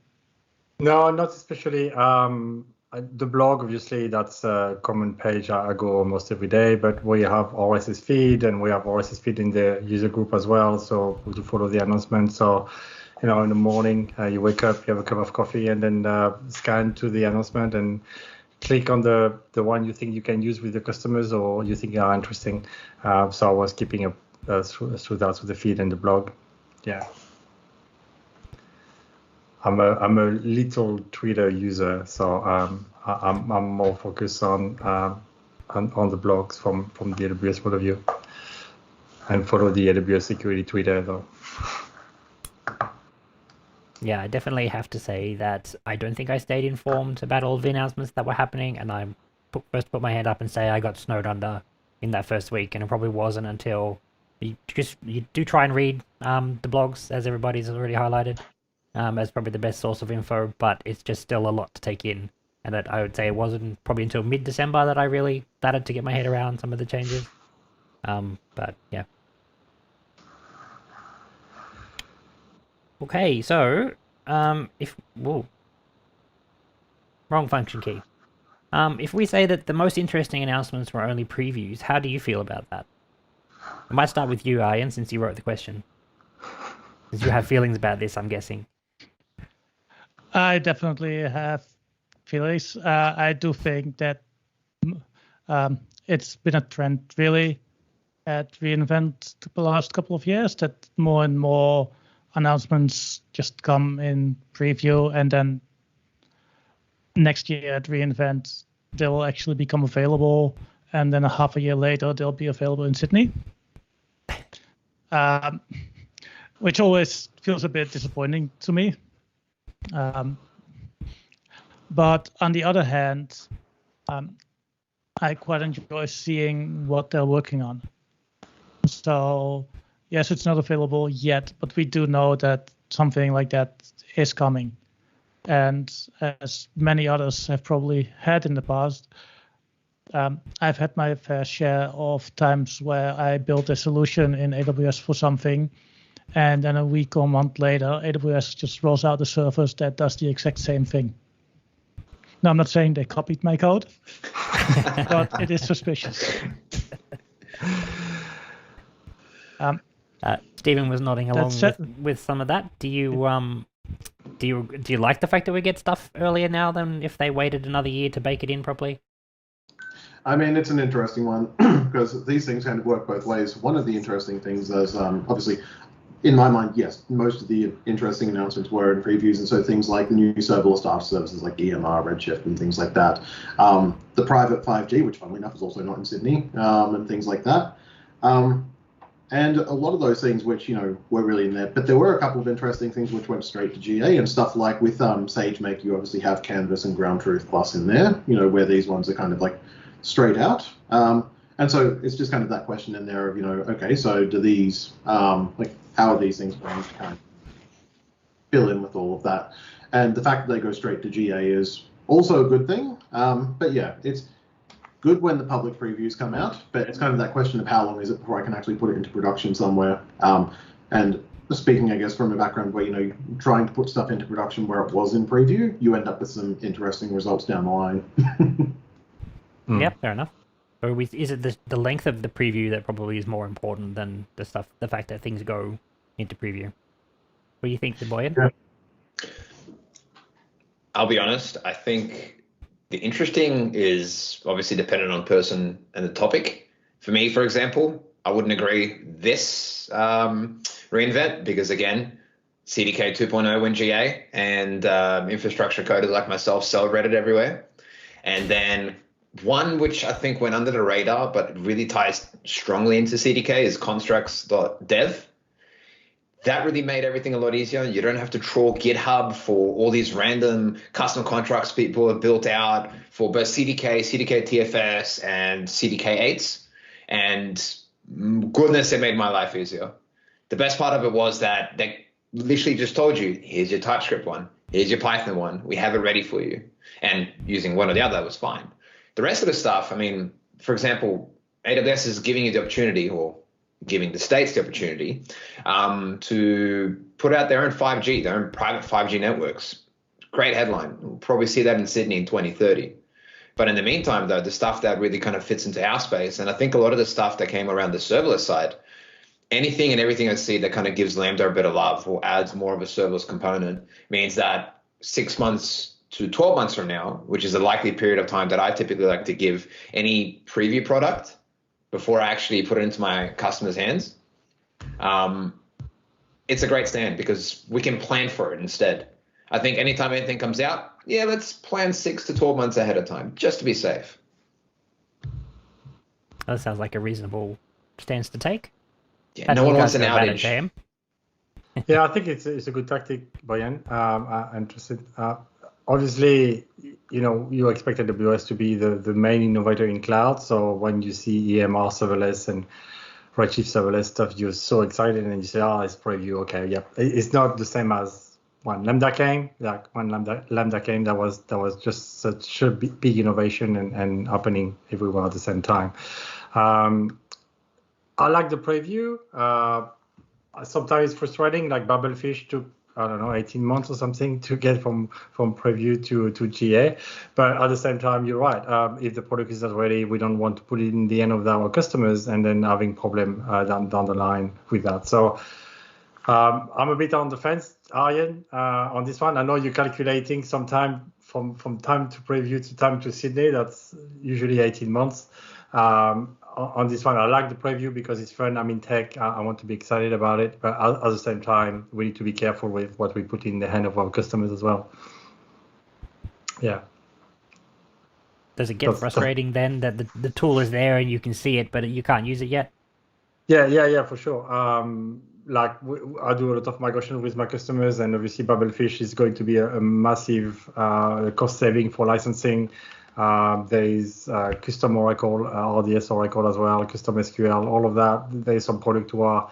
No, not especially. The blog, obviously, that's a common page I go almost every day, but we have RSS feed and we have RSS feed in the user group as well. So we do follow the announcement. So, in the morning, you wake up, you have a cup of coffee, and then scan to the announcement and click on the one you think you can use with the customers or you think are interesting. So I was keeping up through that, through the feed and the blog. Yeah. I'm a little Twitter user, so I'm more focused on the blogs from the AWS point of view, and follow the AWS security Twitter though. Yeah, I definitely have to say that I don't think I stayed informed about all the announcements that were happening, and I first put my hand up and say I got snowed under in that first week, and it probably wasn't until you do try and read the blogs, as everybody's already highlighted, as probably the best source of info, but it's just still a lot to take in, and I would say it wasn't probably until mid-December that I really started to get my head around some of the changes. But yeah. Okay, so wrong function key. If we say that the most interesting announcements were only previews, how do you feel about that? I might start with you, Arjen, since you wrote the question. Since you have feelings about this, I'm guessing. I definitely have feelings. I do think that it's been a trend really at reInvent the last couple of years that more and more announcements just come in preview, and then next year at reInvent they will actually become available, and then a half a year later they'll be available in Sydney, which always feels a bit disappointing to me. But on the other hand, I quite enjoy seeing what they're working on. So yes, it's not available yet, but we do know that something like that is coming. And as many others have probably had in the past, I've had my fair share of times where I built a solution in AWS for something, and then a week or a month later, AWS just rolls out a service that does the exact same thing. Now, I'm not saying they copied my code, but it is suspicious. Stephen was nodding along with some of that. Do you like the fact that we get stuff earlier now than if they waited another year to bake it in properly? I mean, it's an interesting one because these things kind of work both ways. One of the interesting things is obviously, in my mind, yes, most of the interesting announcements were in previews, and so things like the new serverless data services like EMR, Redshift, and things like that. The private 5G, which funnily enough is also not in Sydney, and things like that. And a lot of those things which, were really in there. But there were a couple of interesting things which went straight to GA and stuff like with SageMaker, you obviously have Canvas and Ground Truth Plus in there, where these ones are kind of like straight out. And so it's just kind of that question in there of, okay, so do these, how are these things going to kind of fill in with all of that? And the fact that they go straight to GA is also a good thing. But yeah, it's good when the public previews come out, but it's kind of that question of how long is it before I can actually put it into production somewhere. And speaking, I guess, from a background where, trying to put stuff into production where it was in preview, you end up with some interesting results down the line. Yep, fair enough. Or is it the length of the preview that probably is more important than the fact that things go into preview? What do you think, Boyan? Yeah. I'll be honest, I think the interesting is obviously dependent on person and the topic. For me, for example, I wouldn't agree this reInvent because, again, CDK 2.0 went GA and infrastructure coders like myself celebrated everywhere. And then one which I think went under the radar but really ties strongly into CDK is constructs.dev. That really made everything a lot easier. You don't have to trawl GitHub for all these random custom contracts people have built out for both CDK, CDK TFS, and CDK 8s. And goodness, it made my life easier. The best part of it was that they literally just told you, here's your TypeScript one, here's your Python one, we have it ready for you. And using one or the other was fine. The rest of the stuff, I mean, for example, AWS is giving you the opportunity, or giving the states the opportunity to put out their own 5G, their own private 5G networks. Great headline. We'll probably see that in Sydney in 2030. But in the meantime, though, the stuff that really kind of fits into our space, and I think a lot of the stuff that came around the serverless side, anything and everything I see that kind of gives Lambda a bit of love or adds more of a serverless component means that 6 months to 12 months from now, which is a likely period of time that I typically like to give any preview product before I actually put it into my customers' hands, it's a great stand because we can plan for it instead. I think anytime anything comes out, yeah, let's plan 6 to 12 months ahead of time just to be safe. That sounds like a reasonable stance to take. Yeah, no one wants an outage. Jam? Yeah, I think it's a good tactic, Brian. I'm interested. Obviously, you expect AWS to be the main innovator in cloud. So when you see EMR serverless and Redshift serverless stuff, you're so excited and you say, it's preview. Okay, yeah. It's not the same as when Lambda came. Like when Lambda came, that was just such a big innovation and happening everywhere at the same time. I like the preview. Sometimes it's frustrating, like Bubblefish took, 18 months or something to get from preview to GA. But at the same time, you're right. If the product is not ready, we don't want to put it in the end of our customers and then having problem down the line with that. So I'm a bit on the fence, Arjen, on this one. I know you're calculating some time from time to preview to time to Sydney. That's usually 18 months. On this one, I like the preview because it's fun. I'm in tech. I want to be excited about it. But at the same time, we need to be careful with what we put in the hand of our customers as well. Yeah. Does it get frustrating then that the tool is there and you can see it, but you can't use it yet? Yeah, for sure. I do a lot of migration with my customers, and obviously Bubblefish is going to be a massive cost saving for licensing. There is custom Oracle, RDS Oracle as well, custom SQL, all of that. There is some product who are,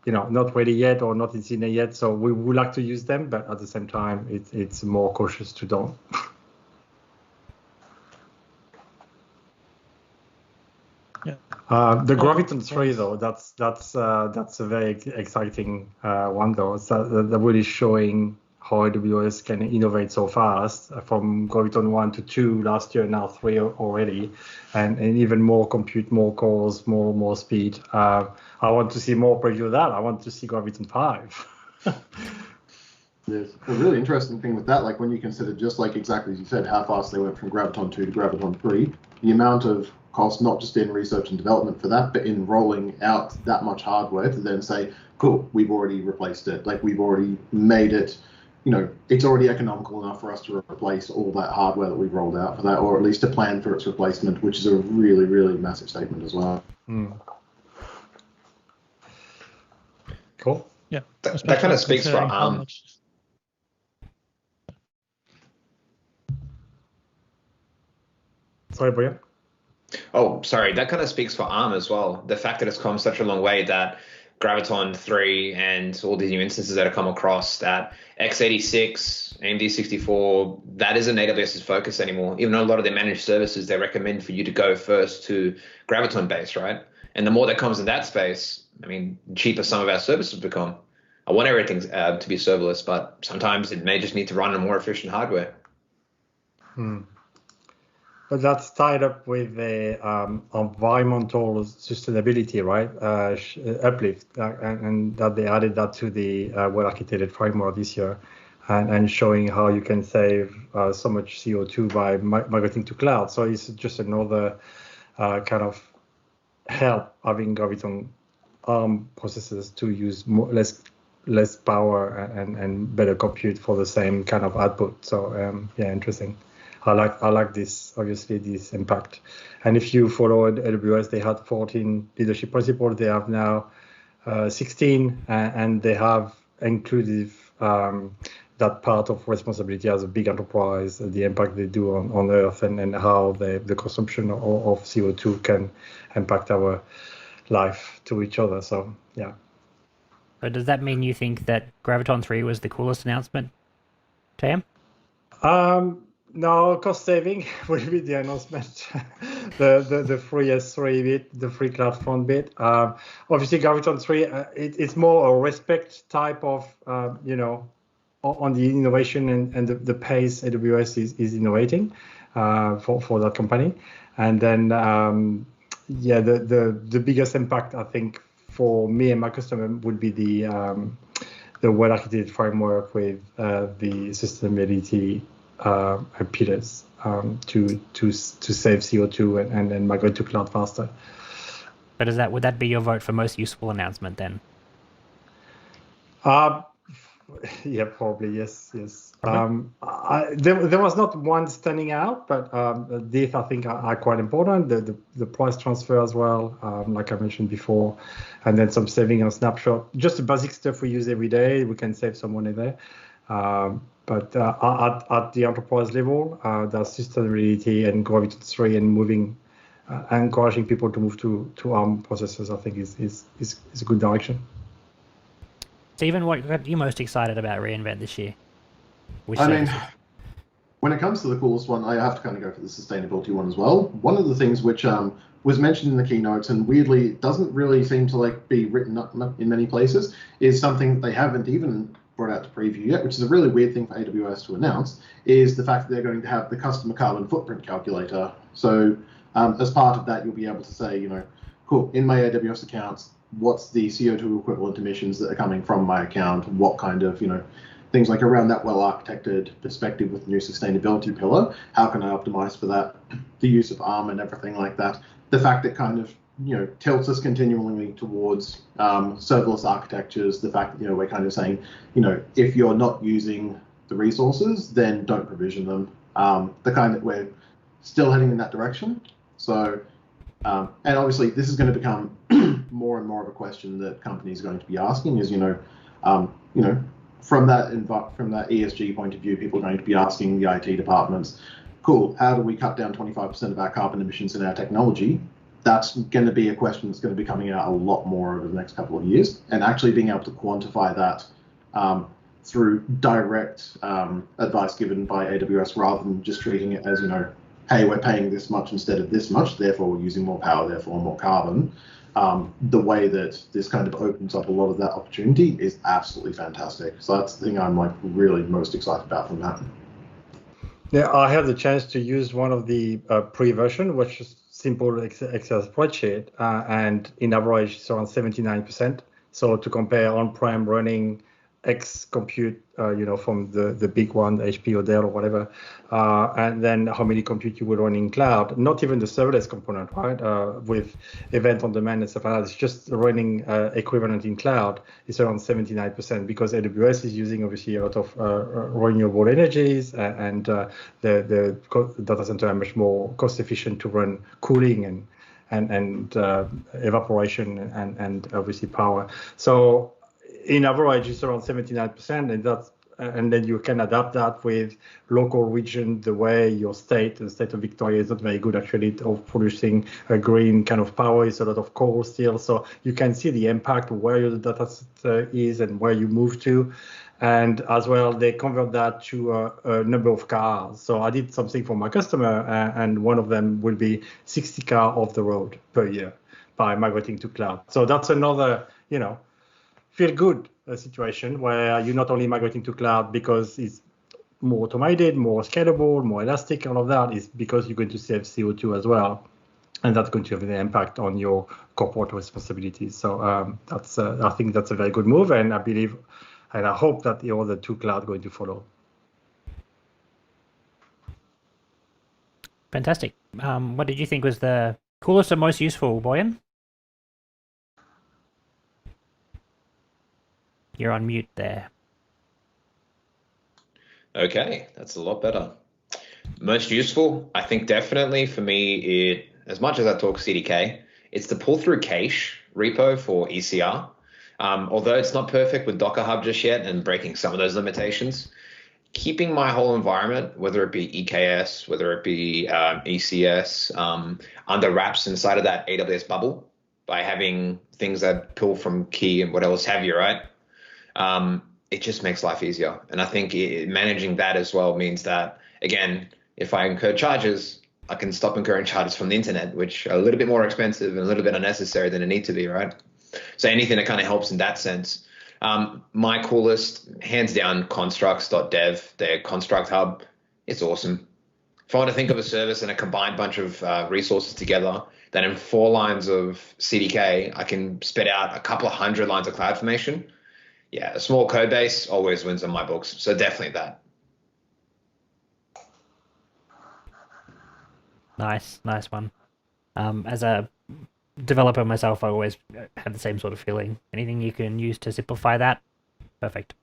not ready yet or not in Sydney yet. So we would like to use them, but at the same time, it's more cautious to don't. Yeah. The Graviton 3 though, that's a very exciting one though. That really showing how AWS can innovate so fast from Graviton 1 to 2 last year, now 3 already, and even more compute, more cores, more speed. I want to see more preview of that. I want to see Graviton 5. There's a really interesting thing with that, like when you consider just like exactly as you said, how fast they went from Graviton 2 to Graviton 3, the amount of cost, not just in research and development for that, but in rolling out that much hardware to then say, cool, we've already replaced it. Like we've already made it, it's already economical enough for us to replace all that hardware that we've rolled out for that, or at least to plan for its replacement, which is a really, really massive statement as well. Cool. Yeah. That kind of speaks for Sorry, Brian. Oh, sorry. That kind of speaks for ARM as well. The fact that it's come such a long way that Graviton 3 and all these new instances that have come across, that x86, AMD 64, that isn't AWS's focus anymore. Even though a lot of their managed services, they recommend for you to go first to Graviton based, right? And the more that comes in that space, cheaper some of our services become. I want everything to be serverless, but sometimes it may just need to run on more efficient hardware. But that's tied up with the environmental sustainability, right? Uplift, and that they added that to the well-architected framework this year, and showing how you can save so much CO2 by migrating to cloud. So it's just another kind of help having Graviton ARM processors to use less power and better compute for the same kind of output. So interesting. I like this, obviously, this impact. And if you follow AWS, they had 14 leadership principles. They have now 16, and they have included that part of responsibility as a big enterprise, the impact they do on Earth, and how the consumption of CO2 can impact our life to each other. So, yeah. So does that mean you think that Graviton 3 was the coolest announcement, Tam? No, cost saving will be the announcement. the free S3 bit, the free CloudFront bit. Obviously, Graviton 3, it's more a respect type of, on the innovation and the pace AWS is innovating for that company. And then, the biggest impact, I think, for me and my customer would be the well-architected framework with the sustainability pillars to save CO2 and migrate to cloud faster. But would that be your vote for most useful announcement then? Yeah, probably yes. Probably. There was not one standing out, but these I think are quite important. The price transfer as well, like I mentioned before, and then some saving on snapshot. Just the basic stuff we use every day. We can save some money there. But at the enterprise level, the sustainability and Graviton 3 and moving, encouraging people to move to ARM processors, I think is a good direction. Stephen, what got you most excited about reInvent this year? When it comes to the coolest one, I have to kind of go for the sustainability one as well. One of the things which was mentioned in the keynotes and weirdly doesn't really seem to be written up in many places is something that they haven't even brought out to preview yet, which is a really weird thing for AWS to announce, is the fact that they're going to have the customer carbon footprint calculator. So as part of that, you'll be able to say, cool, in my AWS accounts, what's the CO2 equivalent emissions that are coming from my account? What kind of, things like around that well-architected perspective with the new sustainability pillar, how can I optimize for that? The use of ARM and everything like that. The fact that kind of, tilts us continually towards serverless architectures, the fact that, we're kind of saying, if you're not using the resources, then don't provision them. The kind that we're still heading in that direction. So, and obviously this is going to become more and more of a question that companies are going to be asking is, from that ESG point of view, people are going to be asking the IT departments, cool, how do we cut down 25% of our carbon emissions in our technology? That's going to be a question that's going to be coming out a lot more over the next couple of years, and actually being able to quantify that through direct advice given by AWS rather than just treating it as, hey, we're paying this much instead of this much, therefore we're using more power, therefore more carbon. The way that this kind of opens up a lot of that opportunity is absolutely fantastic. So that's the thing I'm really most excited about from that. Yeah, I had the chance to use one of the pre-version, which is simple Excel spreadsheet, and in average it's around 79%. So to compare on-prem running X compute, from the big one, HP or Dell or whatever, and then how many compute you would run in cloud, not even the serverless component, right? With event on demand and stuff like that, it's just running equivalent in cloud. It's around 79% because AWS is using obviously a lot of renewable energies, and the data center are much more cost efficient to run cooling and evaporation and obviously power. So in average, it's around 79%, and then you can adapt that with local region, the way the state of Victoria is not very good actually of producing a green kind of power. It's a lot of coal still, so you can see the impact of where your data center is and where you move to. And as well, they convert that to a number of cars. So I did something for my customer, and one of them will be 60 cars off the road per year by migrating to cloud. So that's another, feel good situation where you're not only migrating to cloud because it's more automated, more scalable, more elastic, all of that is because you're going to save CO2 as well. And that's going to have an impact on your corporate responsibilities. So I think that's a very good move. And I believe, and I hope that the other two clouds are going to follow. Fantastic. What did you think was the coolest or most useful, Boyan? You're on mute there. Okay, that's a lot better. Most useful, I think definitely for me, as much as I talk CDK, it's the pull through cache repo for ECR. Although it's not perfect with Docker Hub just yet and breaking some of those limitations, keeping my whole environment, whether it be EKS, whether it be ECS, under wraps inside of that AWS bubble by having things that pull from key and what else have you, right? It just makes life easier. And I think managing that as well means that, again, if I incur charges, I can stop incurring charges from the internet, which are a little bit more expensive and a little bit unnecessary than it need to be, right? So anything that kind of helps in that sense. My coolest, hands down, constructs.dev, their construct hub. It's awesome. If I want to think of a service and a combined bunch of resources together, then in 4 lines of CDK, I can spit out a couple of 100 lines of CloudFormation. Yeah, a small code base always wins in my books. So definitely that. Nice one. As a developer myself, I always have the same sort of feeling. Anything you can use to simplify that, perfect.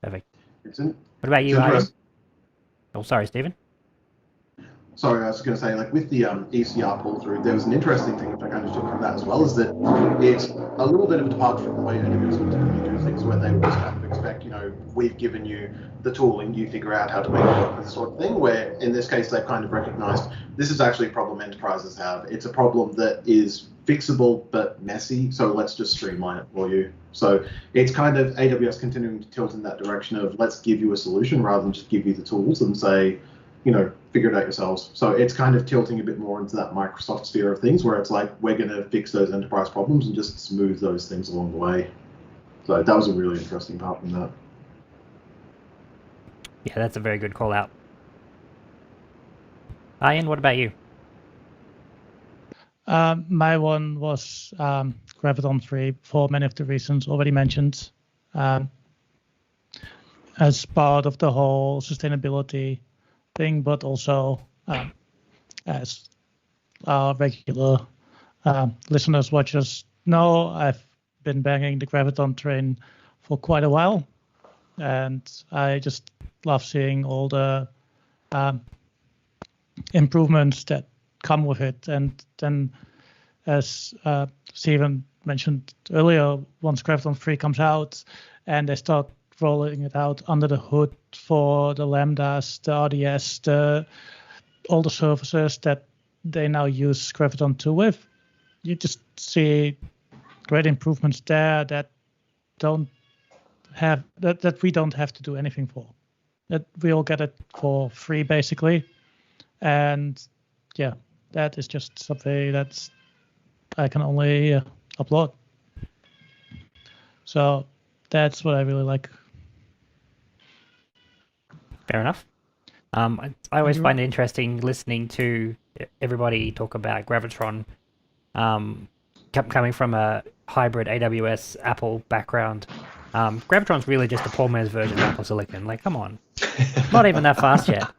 What about you, Ian? Oh, sorry, Stephen. Sorry, I was going to say, like with the ECR pull through, there was an interesting thing which I kind of took from that as well, is that it's a little bit of a departure from the way AWS would typically do things, where they always kind of expect, we've given you the tooling, you figure out how to make it work, this sort of thing, where in this case they've kind of recognized this is actually a problem enterprises have. It's a problem that is fixable but messy, so let's just streamline it for you. So it's kind of AWS continuing to tilt in that direction of let's give you a solution rather than just give you the tools and say, figure it out yourselves. So it's kind of tilting a bit more into that Microsoft sphere of things where it's like, we're going to fix those enterprise problems and just smooth those things along the way. So that was a really interesting part from that. Yeah, that's a very good call out. Ian, what about you? My one was Graviton 3 for many of the reasons already mentioned. As part of the whole sustainability thing, but also as our regular listeners, watchers know, I've been banging the Graviton train for quite a while, and I just love seeing all the improvements that come with it. And then, as Stephen mentioned earlier, once Graviton 3 comes out and they start rolling it out under the hood for the Lambdas, the RDS, all the services that they now use Graviton 2 with, you just see great improvements there that don't have that we don't have to do anything for. That we all get it for free basically, and yeah, that is just something that's I can only applaud. So that's what I really like. Fair enough. I always find it interesting listening to everybody talk about Gravitron coming from a hybrid AWS Apple background. Gravitron's really just a poor man's version of Apple Silicon. Like, come on. Not even that fast yet.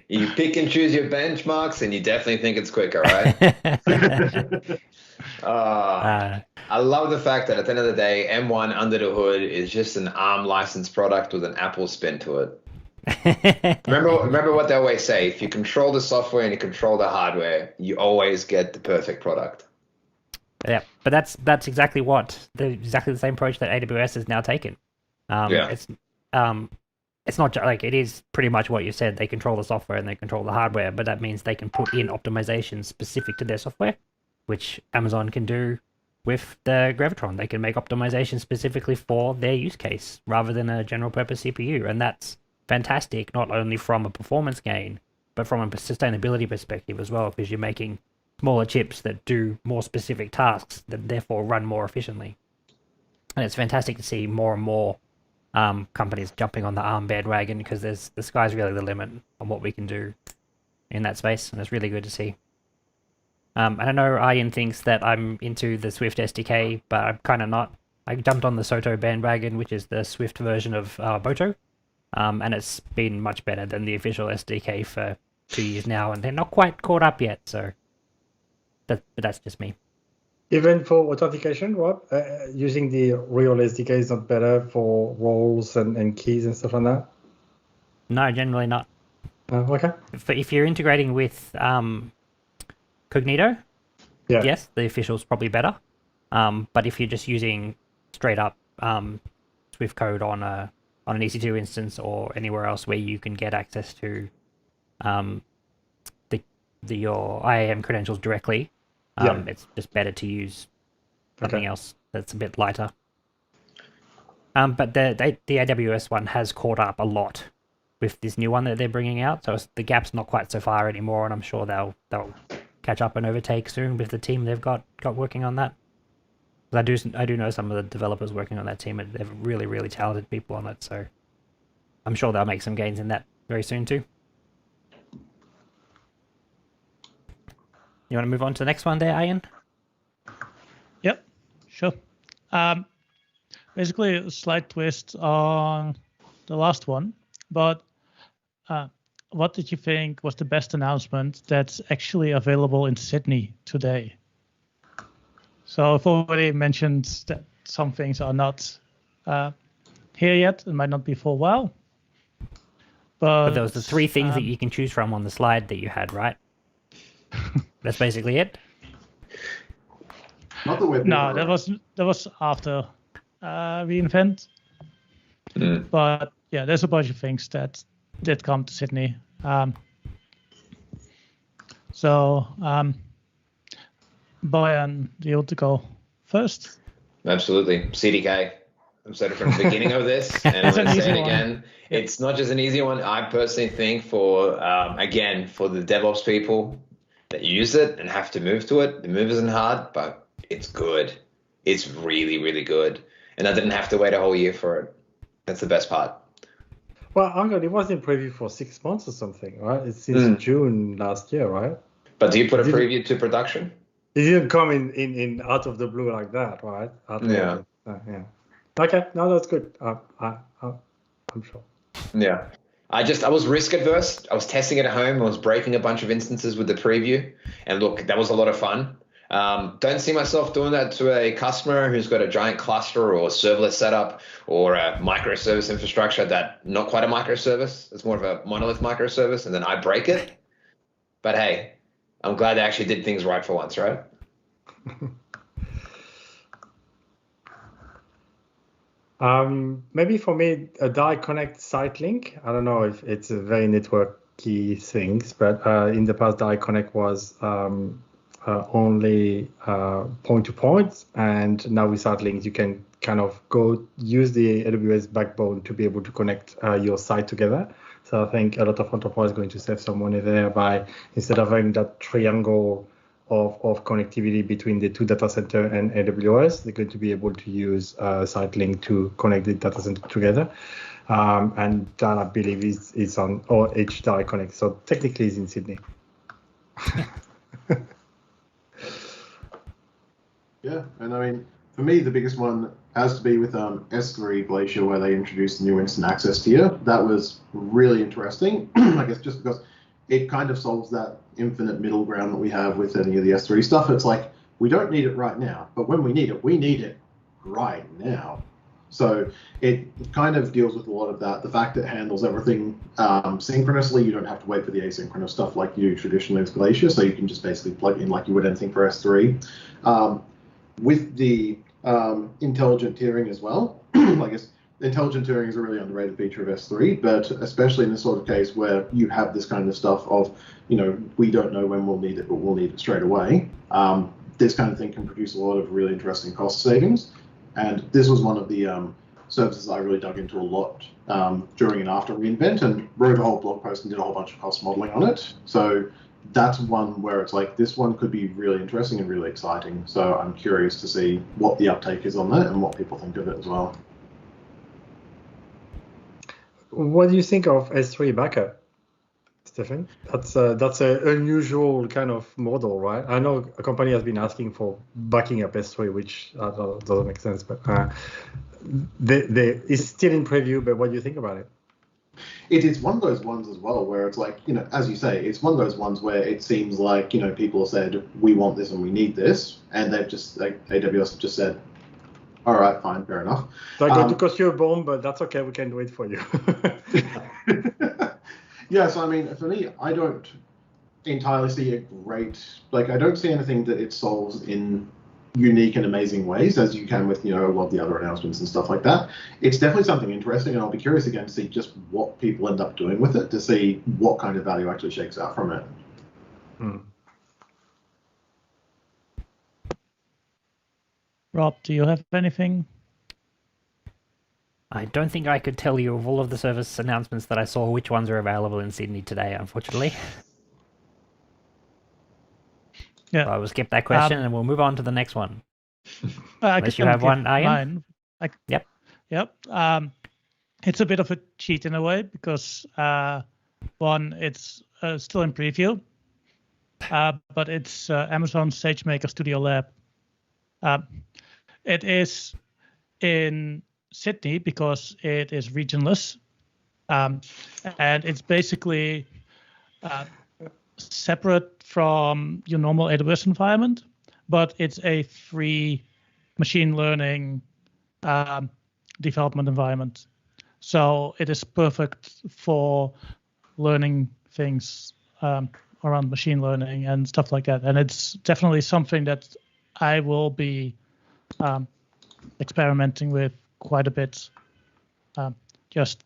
You pick and choose your benchmarks and you definitely think it's quicker, right? I love the fact that at the end of the day, M1 under the hood is just an ARM licensed product with an Apple spin to it. Remember what they always say: if you control the software and you control the hardware, you always get the perfect product. Yeah, but that's exactly the same approach that AWS has now taken. It's not like it is pretty much what you said. They control the software and they control the hardware, but that means they can put in optimizations specific to their software, which Amazon can do with the Gravitron. They can make optimizations specifically for their use case rather than a general purpose CPU, and that's fantastic, not only from a performance gain, but from a sustainability perspective as well, because you're making smaller chips that do more specific tasks that therefore run more efficiently. And it's fantastic to see more and more companies jumping on the ARM bandwagon, because the sky's really the limit on what we can do in that space, and it's really good to see. And I know Ian thinks that I'm into the Swift SDK, but I'm kind of not. I jumped on the Soto bandwagon, which is the Swift version of Boto, and it's been much better than the official SDK for 2 years now, and they're not quite caught up yet, so but that's just me. Even for authentication, Rob, using the real SDK is not better for roles and keys and stuff like that? No, generally not. Okay. If you're integrating with Cognito, yeah. Yes, the official's probably better. But if you're just using straight up Swift code on an EC2 instance or anywhere else where you can get access to your IAM credentials directly, it's just better to use something else that's a bit lighter. But the AWS one has caught up a lot with this new one that they're bringing out. So the gap's not quite so far anymore, and I'm sure they'll catch up and overtake soon with the team they've got working on that. I do know some of the developers working on that team, and they're really, really talented people on it. So I'm sure they'll make some gains in that very soon too. You want to move on to the next one there, Ian? Yep, sure. Basically, a slight twist on the last one, but what did you think was the best announcement that's actually available in Sydney today? So I've already mentioned that some things are not here yet and might not be for a while. But there was the 3 things that you can choose from on the slide that you had, right? That's basically it. Not the web. No, that was after reInvent. But yeah, there's a bunch of things that did come to Sydney. Brian, do you want to go first? Absolutely. CDK. I've said it from the beginning of this, and I'm going to say it again. Yeah. It's not just an easy one. I personally think for the DevOps people that use it and have to move to it, the move isn't hard, but it's good. It's really, really good. And I didn't have to wait a whole year for it. That's the best part. Well, Angel, it was in preview for 6 months or something, right? It's since June last year, right? But do you put a preview to production? It didn't come in out of the blue like that, right? Yeah. Yeah. Okay, no, that's good. I'm sure. Yeah. I was risk adverse. I was testing it at home. I was breaking a bunch of instances with the preview. And look, that was a lot of fun. Don't see myself doing that to a customer who's got a giant cluster or serverless setup or a microservice infrastructure that not quite a microservice. It's more of a monolith microservice, and then I break it. But hey, I'm glad they actually did things right for once, right? Maybe for me, a direct connect site link. I don't know if it's a very networky things, but in the past, direct connect was only point to point, and now with site links, you can kind of go use the AWS backbone to be able to connect your site together. So I think a lot of enterprise is going to save some money there by, instead of having that triangle of connectivity between the 2 data center and AWS, they're going to be able to use SiteLink to connect the data center together. And that, I believe, is on OH Direct Connect. So technically, it's in Sydney. Yeah, and I mean, for me, the biggest one has to be with S3 Glacier, where they introduced the new instant access tier. That was really interesting, I guess, just because it kind of solves that infinite middle ground that we have with any of the S3 stuff. It's like, we don't need it right now, but when we need it right now. So it kind of deals with a lot of that. The fact that it handles everything synchronously, you don't have to wait for the asynchronous stuff like you do traditionally with Glacier, so you can just basically plug in like you would anything for S3. With the intelligent tiering as well, I guess intelligent tiering is a really underrated feature of S3, but especially in this sort of case where you have this kind of stuff of, we don't know when we'll need it, but we'll need it straight away. This kind of thing can produce a lot of really interesting cost savings. And this was one of the services I really dug into a lot during and after reInvent, and wrote a whole blog post and did a whole bunch of cost modeling on it. So that's one where it's like, this one could be really interesting and really exciting. So I'm curious to see what the uptake is on that and what people think of it as well. What do you think of S3 backup, Stefan? That's an unusual kind of model, right? I know a company has been asking for backing up S3, which doesn't make sense, but it's still in preview. But what do you think about it? It is one of those ones as well where it's like, as you say, it's one of those ones where it seems like, people have said, we want this and we need this. And they've just, AWS have just said, all right, fine, fair enough. So I'm going to cost you a bomb, but that's okay. We can do it for you. Yeah, so I mean, for me, I don't entirely see a great, I don't see anything that it solves in unique and amazing ways as you can with, a lot of the other announcements and stuff like that. It's definitely something interesting, and I'll be curious again to see just what people end up doing with it, to see what kind of value actually shakes out from it. Rob, do you have anything? I don't think I could tell you of all of the service announcements that I saw which ones are available in Sydney today, unfortunately. Yeah. So I will skip that question and we'll move on to the next one. Unless you have one, Ian? Yep. It's a bit of a cheat in a way because one, it's still in preview, but it's Amazon SageMaker Studio Lab. It is in Sydney because it is regionless, and it's basically separate from your normal AWS environment, but it's a free machine learning development environment. So it is perfect for learning things around machine learning and stuff like that. And it's definitely something that I will be experimenting with quite a bit, just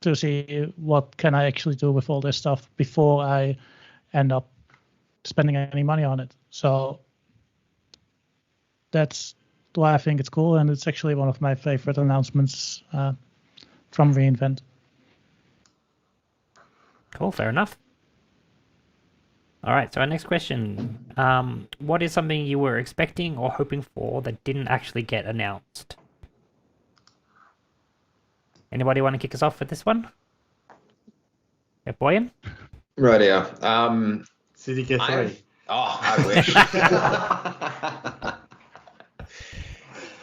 to see what can I actually do with all this stuff before I end up spending any money on it. So that's why I think it's cool, and it's actually one of my favorite announcements from reInvent. Cool, fair enough. All right, so our next question. What is something you were expecting or hoping for that didn't actually get announced? Anybody want to kick us off with this one? Yeah, Boyan? Right here. CDK3. I wish.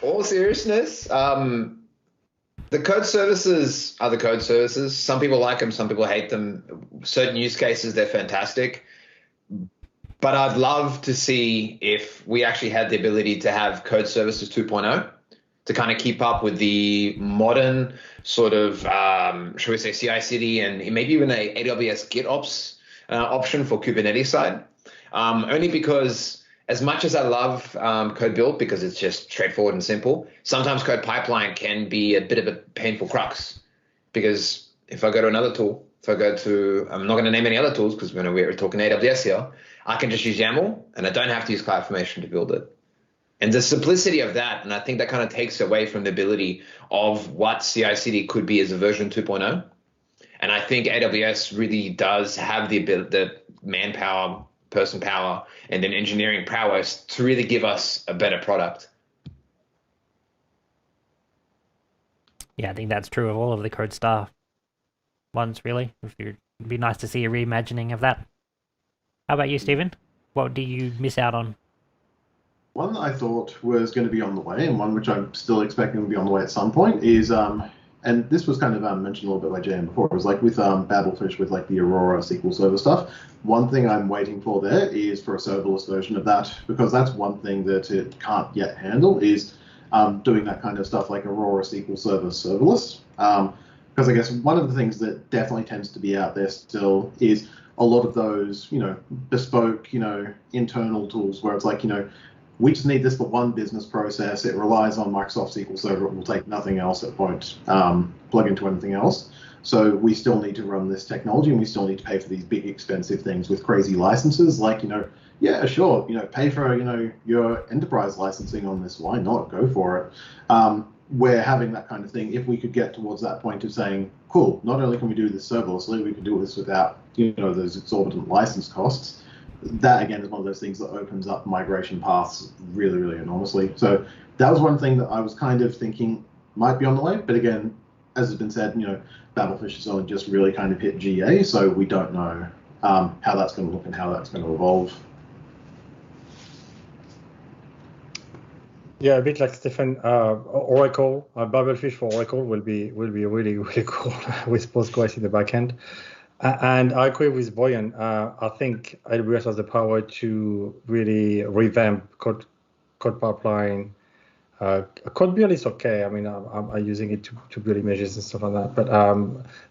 All seriousness, the code services are the code services. Some people like them, some people hate them. Certain use cases, they're fantastic. But I'd love to see if we actually had the ability to have code services 2.0 to kind of keep up with the modern sort of, shall we say, CI/CD and maybe even a AWS GitOps option for Kubernetes side. Only because as much as I love code build because it's just straightforward and simple, sometimes code pipeline can be a bit of a painful crux. Because if I go to another tool, I'm not going to name any other tools because we're talking AWS here, I can just use YAML and I don't have to use CloudFormation to build it. And the simplicity of that, and I think that kind of takes away from the ability of what CI/CD could be as a version 2.0. And I think AWS really does have the manpower, person power, and then engineering prowess to really give us a better product. Yeah, I think that's true of all of the CodeStar ones, really. It'd be nice to see a reimagining of that. How about you, Stephen? What do you miss out on? One that I thought was going to be on the way, and one which I'm still expecting will be on the way at some point, is and this was kind of mentioned a little bit by JM before. It was like with Babelfish, with like the Aurora SQL Server stuff. One thing I'm waiting for there is for a serverless version of that, because that's one thing that it can't yet handle is doing that kind of stuff like Aurora SQL Server serverless. Because I guess one of the things that definitely tends to be out there still is a lot of those, bespoke, internal tools where it's like, we just need this for one business process. It relies on Microsoft SQL Server. It will take nothing else. It won't plug into anything else. So we still need to run this technology, and we still need to pay for these big, expensive things with crazy licenses. Like, yeah, sure, pay for, your enterprise licensing on this. Why not? Go for it. We're having that kind of thing. If we could get towards that point of saying, cool, not only can we do this serverlessly, we can do this without, those exorbitant license costs. That, again, is one of those things that opens up migration paths really, really enormously. So that was one thing that I was kind of thinking might be on the way. But again, as has been said, Babelfish has only just really kind of hit GA, so we don't know how that's going to look and how that's going to evolve. Yeah, a bit like Stephen, Oracle, Babelfish for Oracle will be really, really cool with Postgres in the backend. And I agree with Boyan. I think AWS has the power to really revamp code pipeline. Code build is okay. I mean, I'm using it to build images and stuff like that. But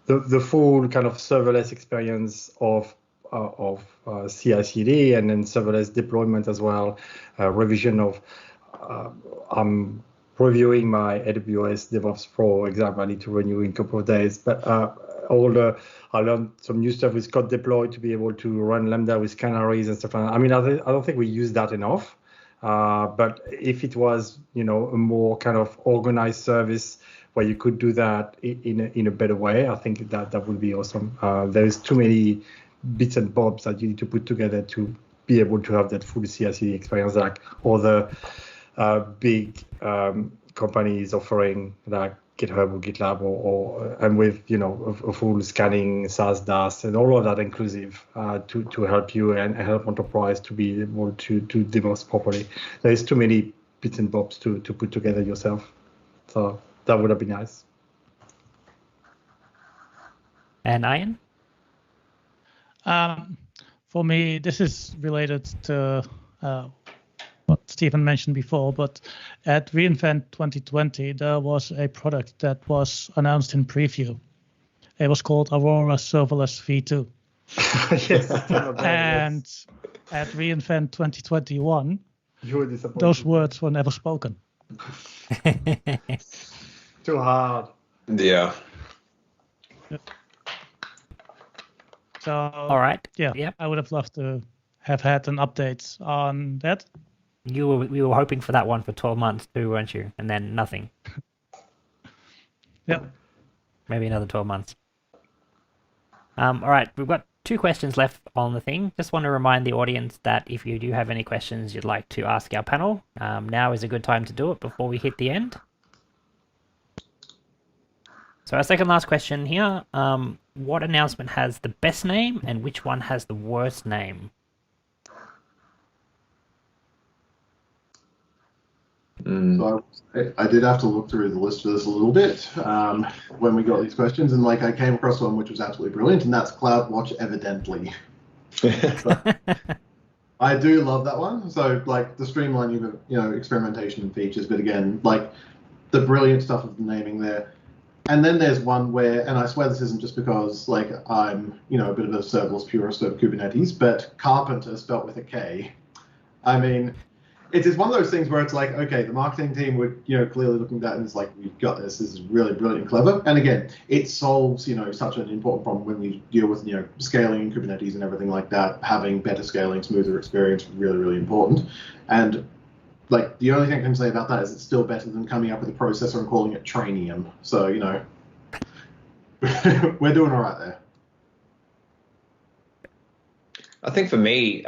the full kind of serverless experience of CI/CD and then serverless deployment as well, revision of. I'm reviewing my AWS DevOps Pro exam. I need to renew in a couple of days. But I learned some new stuff with code deploy to be able to run Lambda with canaries and stuff like that. I mean, I don't think we use that enough. But if it was, a more kind of organized service where you could do that in a better way, I think that would be awesome. There's too many bits and bobs that you need to put together to be able to have that full CI/CD experience, like all the big companies offering, like GitHub or GitLab, or and with a full scanning SaaS DAS and all of that inclusive to help you and help enterprise to be able to demo properly. There's too many bits and bobs to put together yourself, so that would have been nice. And Ian? For me, this is related to what Stephen mentioned before, but at reInvent 2020, there was a product that was announced in preview. It was called Aurora Serverless V2. Yes. And at reInvent 2021, You were disappointed. those words were never spoken. Too hard. Yeah. So, All right. yeah, Yep. I would have loved to have had an update on that. We were hoping for that one for 12 months too, weren't you? And then nothing. Yeah. Maybe another 12 months. All right, we've got 2 questions left on the thing. Just want to remind the audience that if you do have any questions you'd like to ask our panel, now is a good time to do it before we hit the end. So our second last question here, what announcement has the best name and which one has the worst name? So I did have to look through the list for this a little bit when we got these questions, and I came across one which was absolutely brilliant, and that's CloudWatch Evidently. I do love that one. So the streamlining of experimentation and features, but again, the brilliant stuff of the naming there. And then there's one where, and I swear this isn't just because I'm a bit of a serverless purist of Kubernetes, but Carpenter spelt with a K. I mean, it's one of those things where it's okay, the marketing team were clearly looking at that and it's we've got this. This is really brilliant and clever. And again, it solves such an important problem when we deal with scaling in Kubernetes and everything like that. Having better scaling, smoother experience, really, really important. And the only thing I can say about that is it's still better than coming up with a processor and calling it Trainium. So we're doing all right there. I think for me,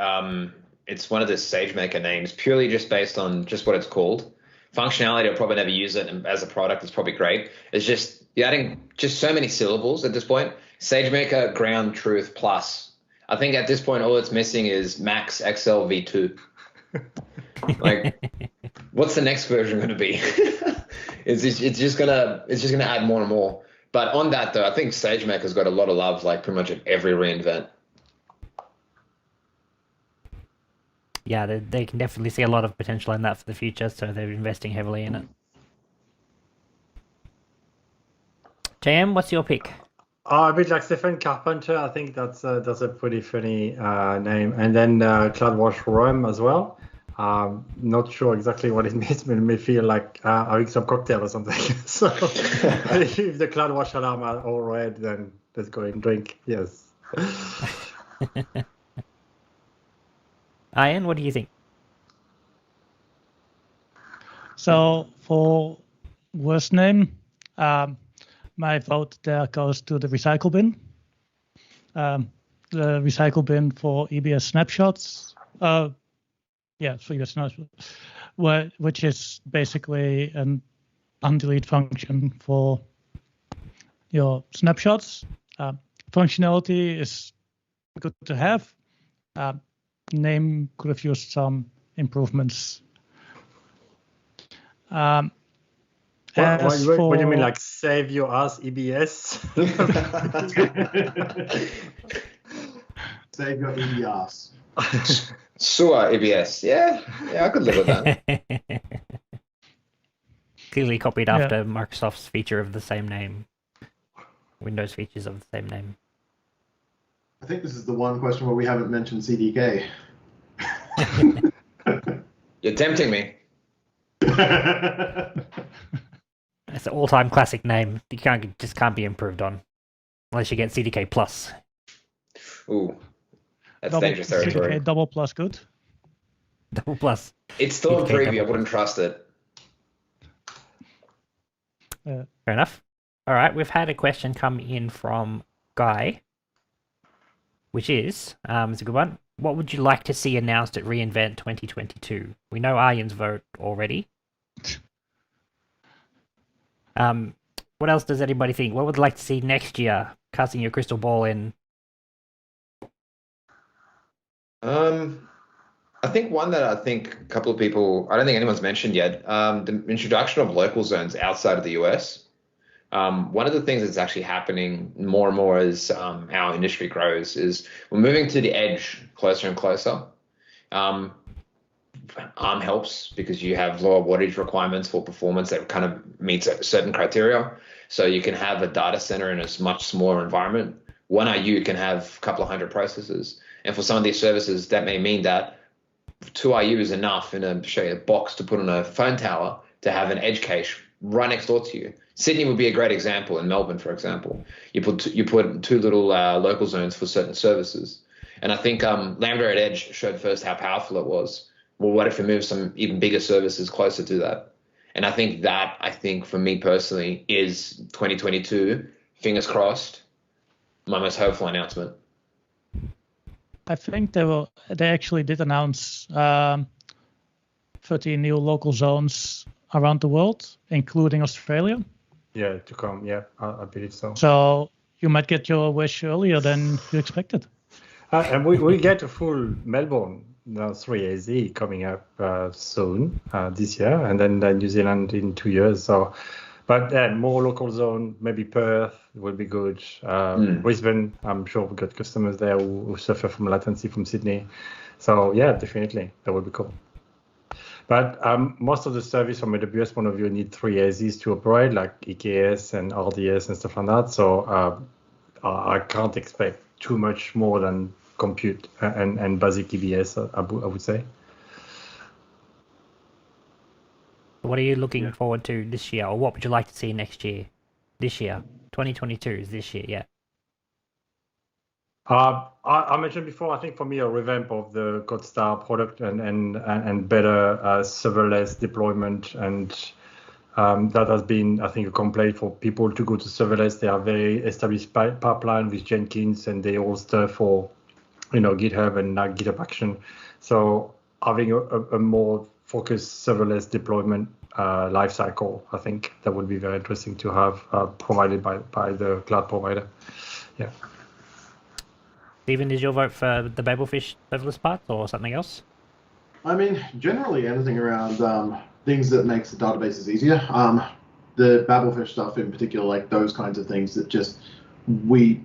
it's one of the SageMaker names, purely just based on just what it's called. Functionality, I'll probably never use it, and as a product, it's probably great. It's just you're adding just so many syllables at this point. SageMaker Ground Truth Plus. I think at this point, all it's missing is Max XL V2. What's the next version going to be? it's just gonna add more and more. But on that though, I think SageMaker's got a lot of love, pretty much at every reInvent. Yeah, they can definitely see a lot of potential in that for the future, so they're investing heavily in it. JM, what's your pick? A bit like Stephen Carpenter, I think that's a pretty funny name. And then CloudWatch Rum as well. Not sure exactly what it means, but it may feel like having some cocktail or something. So if the CloudWatch alarm are all red, then let's go and drink. Yes. Ian, what do you think? So for worst name, my vote there goes to the recycle bin. The recycle bin for EBS snapshots. For EBS snapshots, which is basically an undelete function for your snapshots. Functionality is good to have. Name could have used some improvements. What do you mean, save your ass EBS? Save your EBS. Sewer EBS. Yeah, I could live with that. Clearly copied after Microsoft's feature of the same name. Windows features of the same name. I think this is the one question where we haven't mentioned CDK. You're tempting me. It's an all-time classic name. You can't be improved on, unless you get CDK Plus. Ooh, that's dangerous territory. CDK double plus good. Double Plus. It's still a CDK preview. I wouldn't trust it. Yeah. Fair enough. All right, we've had a question come in from Guy, which is, it's a good one. What would you like to see announced at reInvent 2022? We know Arjen's vote already. What else does anybody think? What would you like to see next year? Casting your crystal ball in. I think one that I think a couple of people, I don't think anyone's mentioned yet, the introduction of local zones outside of the US. One of the things that's actually happening more and more as our industry grows is we're moving to the edge closer and closer. ARM helps because you have lower wattage requirements for performance that kind of meets a certain criteria. So you can have a data center in a much smaller environment. One IU can have a couple of hundred processors. And for some of these services, that may mean that 2 IU is enough in a box to put on a phone tower to have an edge cache right next door to you. Sydney would be a great example. In Melbourne, for example, you put 2 little local zones for certain services. And I think Lambda at Edge showed first how powerful it was. Well, what if we move some even bigger services closer to that? And I think for me personally is 2022, fingers crossed, my most hopeful announcement. I think they actually did announce 13 new local zones around the world, including Australia. Yeah, to come. Yeah, I believe so. So you might get your wish earlier than you expected. And we get a full Melbourne 3AZ coming up soon this year, and then New Zealand in 2 years. So, but more local zone, maybe Perth will be good. Brisbane, I'm sure we've got customers there who suffer from latency from Sydney. So yeah, definitely, that would be cool. But most of the service from AWS point of view need 3AZs to operate, like EKS and RDS and stuff like that. So I can't expect too much more than compute and basic EBS, I would say. What are you looking forward to this year, or what would you like to see next year? This year, 2022 is this year, yeah. I mentioned before, I think for me a revamp of the CodeStar product and better serverless deployment, and that has been, I think, a complaint for people to go to serverless. They are very established pipeline with Jenkins, and they all stuff for GitHub and GitHub Action. So having a more focused serverless deployment lifecycle, I think that would be very interesting to have provided by the cloud provider. Yeah. Stephen, is your vote for the Babelfish serverless parts or something else? I mean, generally anything around things that makes the databases easier. The Babelfish stuff in particular, like those kinds of things that just we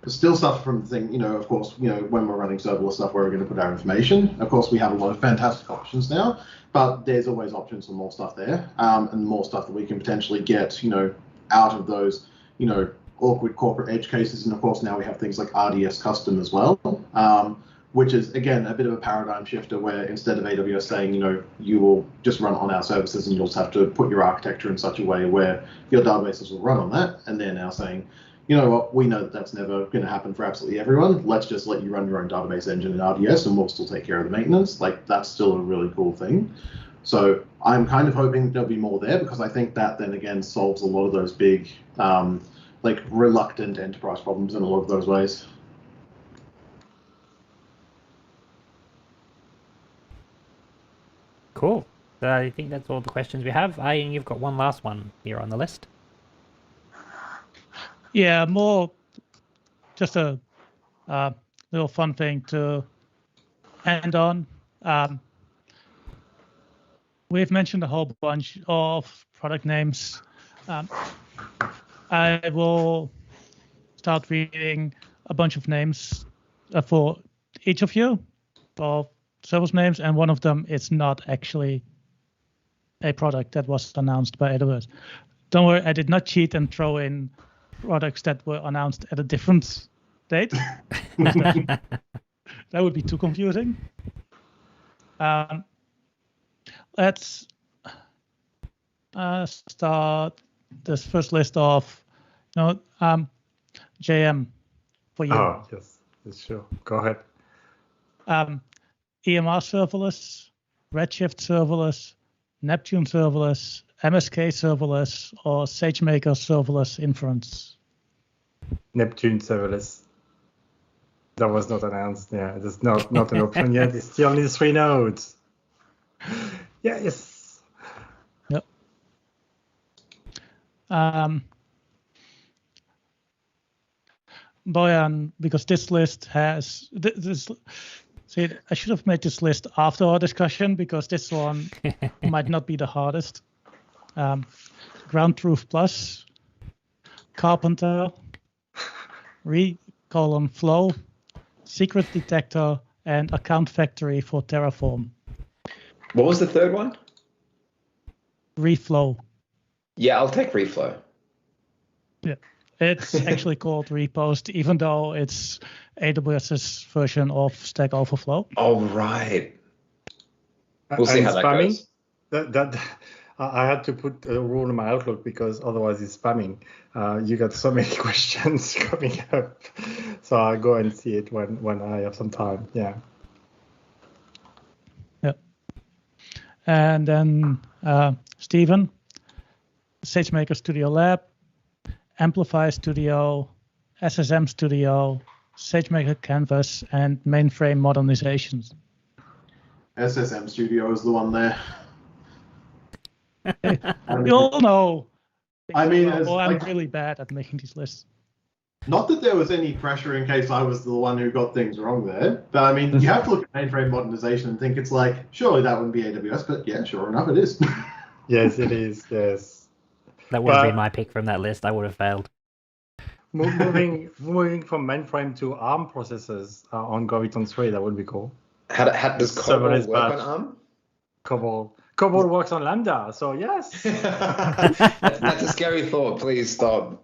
still suffer from the thing, of course, when we're running serverless stuff, where we're going to put our information. Of course, we have a lot of fantastic options now, but there's always options for more stuff there, and more stuff that we can potentially get, out of those, awkward corporate edge cases. And of course, now we have things like RDS custom as well, which is, again, a bit of a paradigm shifter where instead of AWS saying, you will just run on our services and you'll just have to put your architecture in such a way where your databases will run on that. And they're now saying, you know what, we know that that's never going to happen for absolutely everyone. Let's just let you run your own database engine in RDS and we'll still take care of the maintenance. Like, that's still a really cool thing. So I'm kind of hoping there'll be more there, because I think that then again solves a lot of those big, reluctant enterprise problems in a lot of those ways. Cool. So I think that's all the questions we have. Ian, you've got one last one here on the list. Yeah, more just a little fun thing to end on. We've mentioned a whole bunch of product names. I will start reading a bunch of names for each of you, for service names, and one of them is not actually a product that was announced by AWS. Don't worry, I did not cheat and throw in products that were announced at a different date. That would be too confusing. Let's start this first list of, JM for you. Oh, yes, sure. Go ahead. EMR serverless, Redshift serverless, Neptune serverless, MSK serverless or SageMaker serverless inference? Neptune serverless. That was not announced. Yeah, it's not an option yet. It still needs 3 nodes. Yes. Yep. Boyan, because this list has this. See, I should have made this list after our discussion because this one might not be the hardest. Ground Truth Plus, Carpenter, Flow, Secret Detector, and Account Factory for Terraform. What was the third one? Reflow. Yeah, I'll take Reflow. Yeah, it's actually called Repost, even though it's AWS's version of Stack Overflow. Oh, right. We'll see how that spamming, goes. I had to put a rule in my Outlook because otherwise it's spamming. You got so many questions coming up, so I'll go and see it when I have some time. Yeah. Yeah. And then Stephen, SageMaker Studio Lab, Amplify Studio, SSM Studio, SageMaker Canvas, and mainframe modernizations. SSM Studio is the one there. You all know. I mean, I'm really bad at making these lists. Not that there was any pressure in case I was the one who got things wrong there, but I mean, you have to look at mainframe modernization and think it's like, surely that wouldn't be AWS, but yeah, sure enough, it is. Yes, it is. Yes. That would have been my pick from that list. I would have failed. Moving from mainframe to ARM processors on Graviton 3, that would be cool. How does COBOL work on ARM? COBOL works on Lambda, so yes. That's a scary thought. Please stop.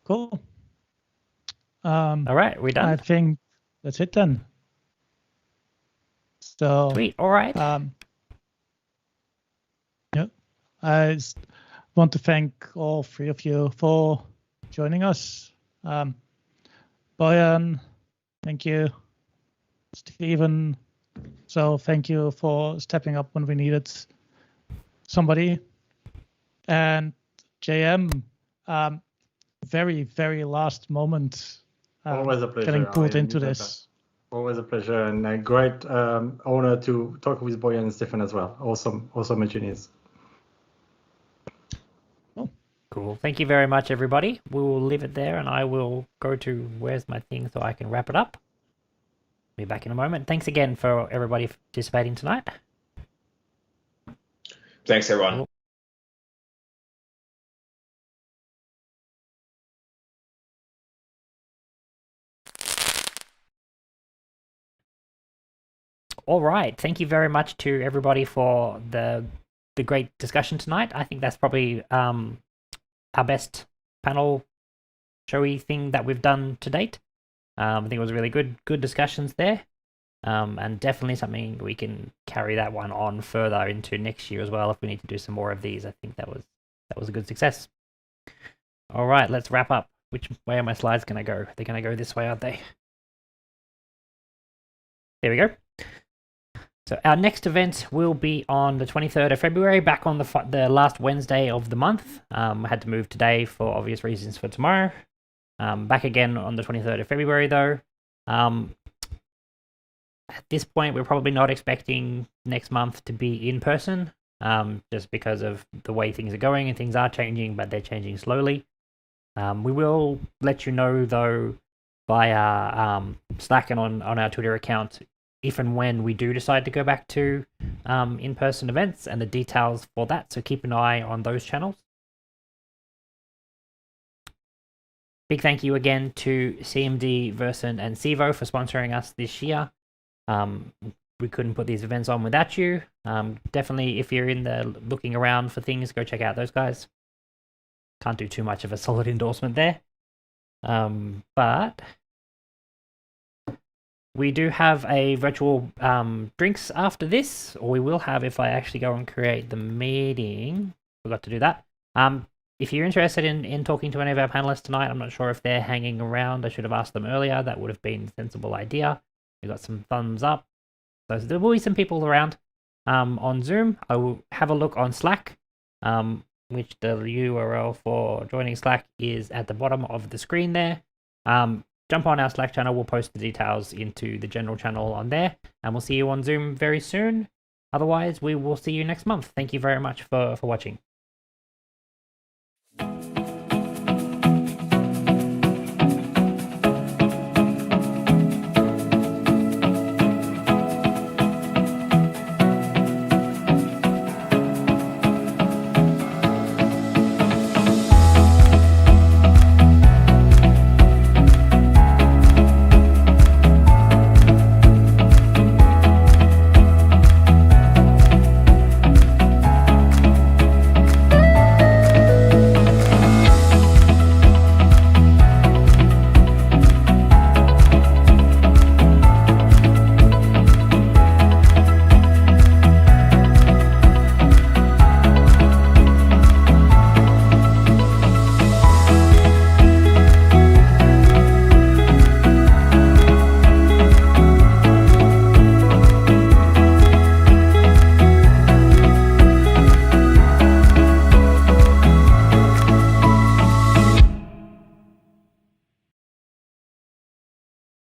Cool. All right, we done? I think that's it then. So Sweet. All right. Yeah, I want to thank all 3 of you for joining us. Boyan, thank you. Stephen, so thank you for stepping up when we needed somebody. And JM, very, very last moment. Always a pleasure. Getting pulled into this. Always a pleasure and a great honor to talk with Boyan and Stefan as well. Awesome engineers. Cool. Thank you very much, everybody. We will leave it there, and I will go to where's my thing so I can wrap it up. Be back in a moment. Thanks again for everybody participating tonight. Thanks, everyone. Cool. All right. Thank you very much to everybody for the great discussion tonight. I think that's probably our best panel showy thing that we've done to date. I think it was really good discussions there, and definitely something we can carry that one on further into next year as well if we need to do some more of these. I think that was a good success. All right, let's wrap up. Which way are my slides going to go? They're going to go this way, aren't they? There we go. So our next event will be on the 23rd of February, back on the last Wednesday of the month. I had to move today for obvious reasons for tomorrow. Back again on the 23rd of February, though. At this point, we're probably not expecting next month to be in person, just because of the way things are going, and things are changing, but they're changing slowly. We will let you know, though, via Slack and on our Twitter account, if and when we do decide to go back to in-person events and the details for that. So keep an eye on those channels. Big thank you again to CMD, Versen, and Civo for sponsoring us this year. We couldn't put these events on without you. Definitely, if you're in there looking around for things, go check out those guys. Can't do too much of a solid endorsement there. But we do have a virtual drinks after this, or we will have if I actually go and create the meeting. Forgot to do that. If you're interested in talking to any of our panelists tonight, I'm not sure if they're hanging around. I should have asked them earlier. That would have been a sensible idea. We got some thumbs up. So there will be some people around on Zoom. I will have a look on Slack, which the URL for joining Slack is at the bottom of the screen there. Jump on our Slack channel. We'll post the details into the general channel on there, and we'll see you on Zoom very soon. Otherwise, we will see you next month. Thank you very much for watching.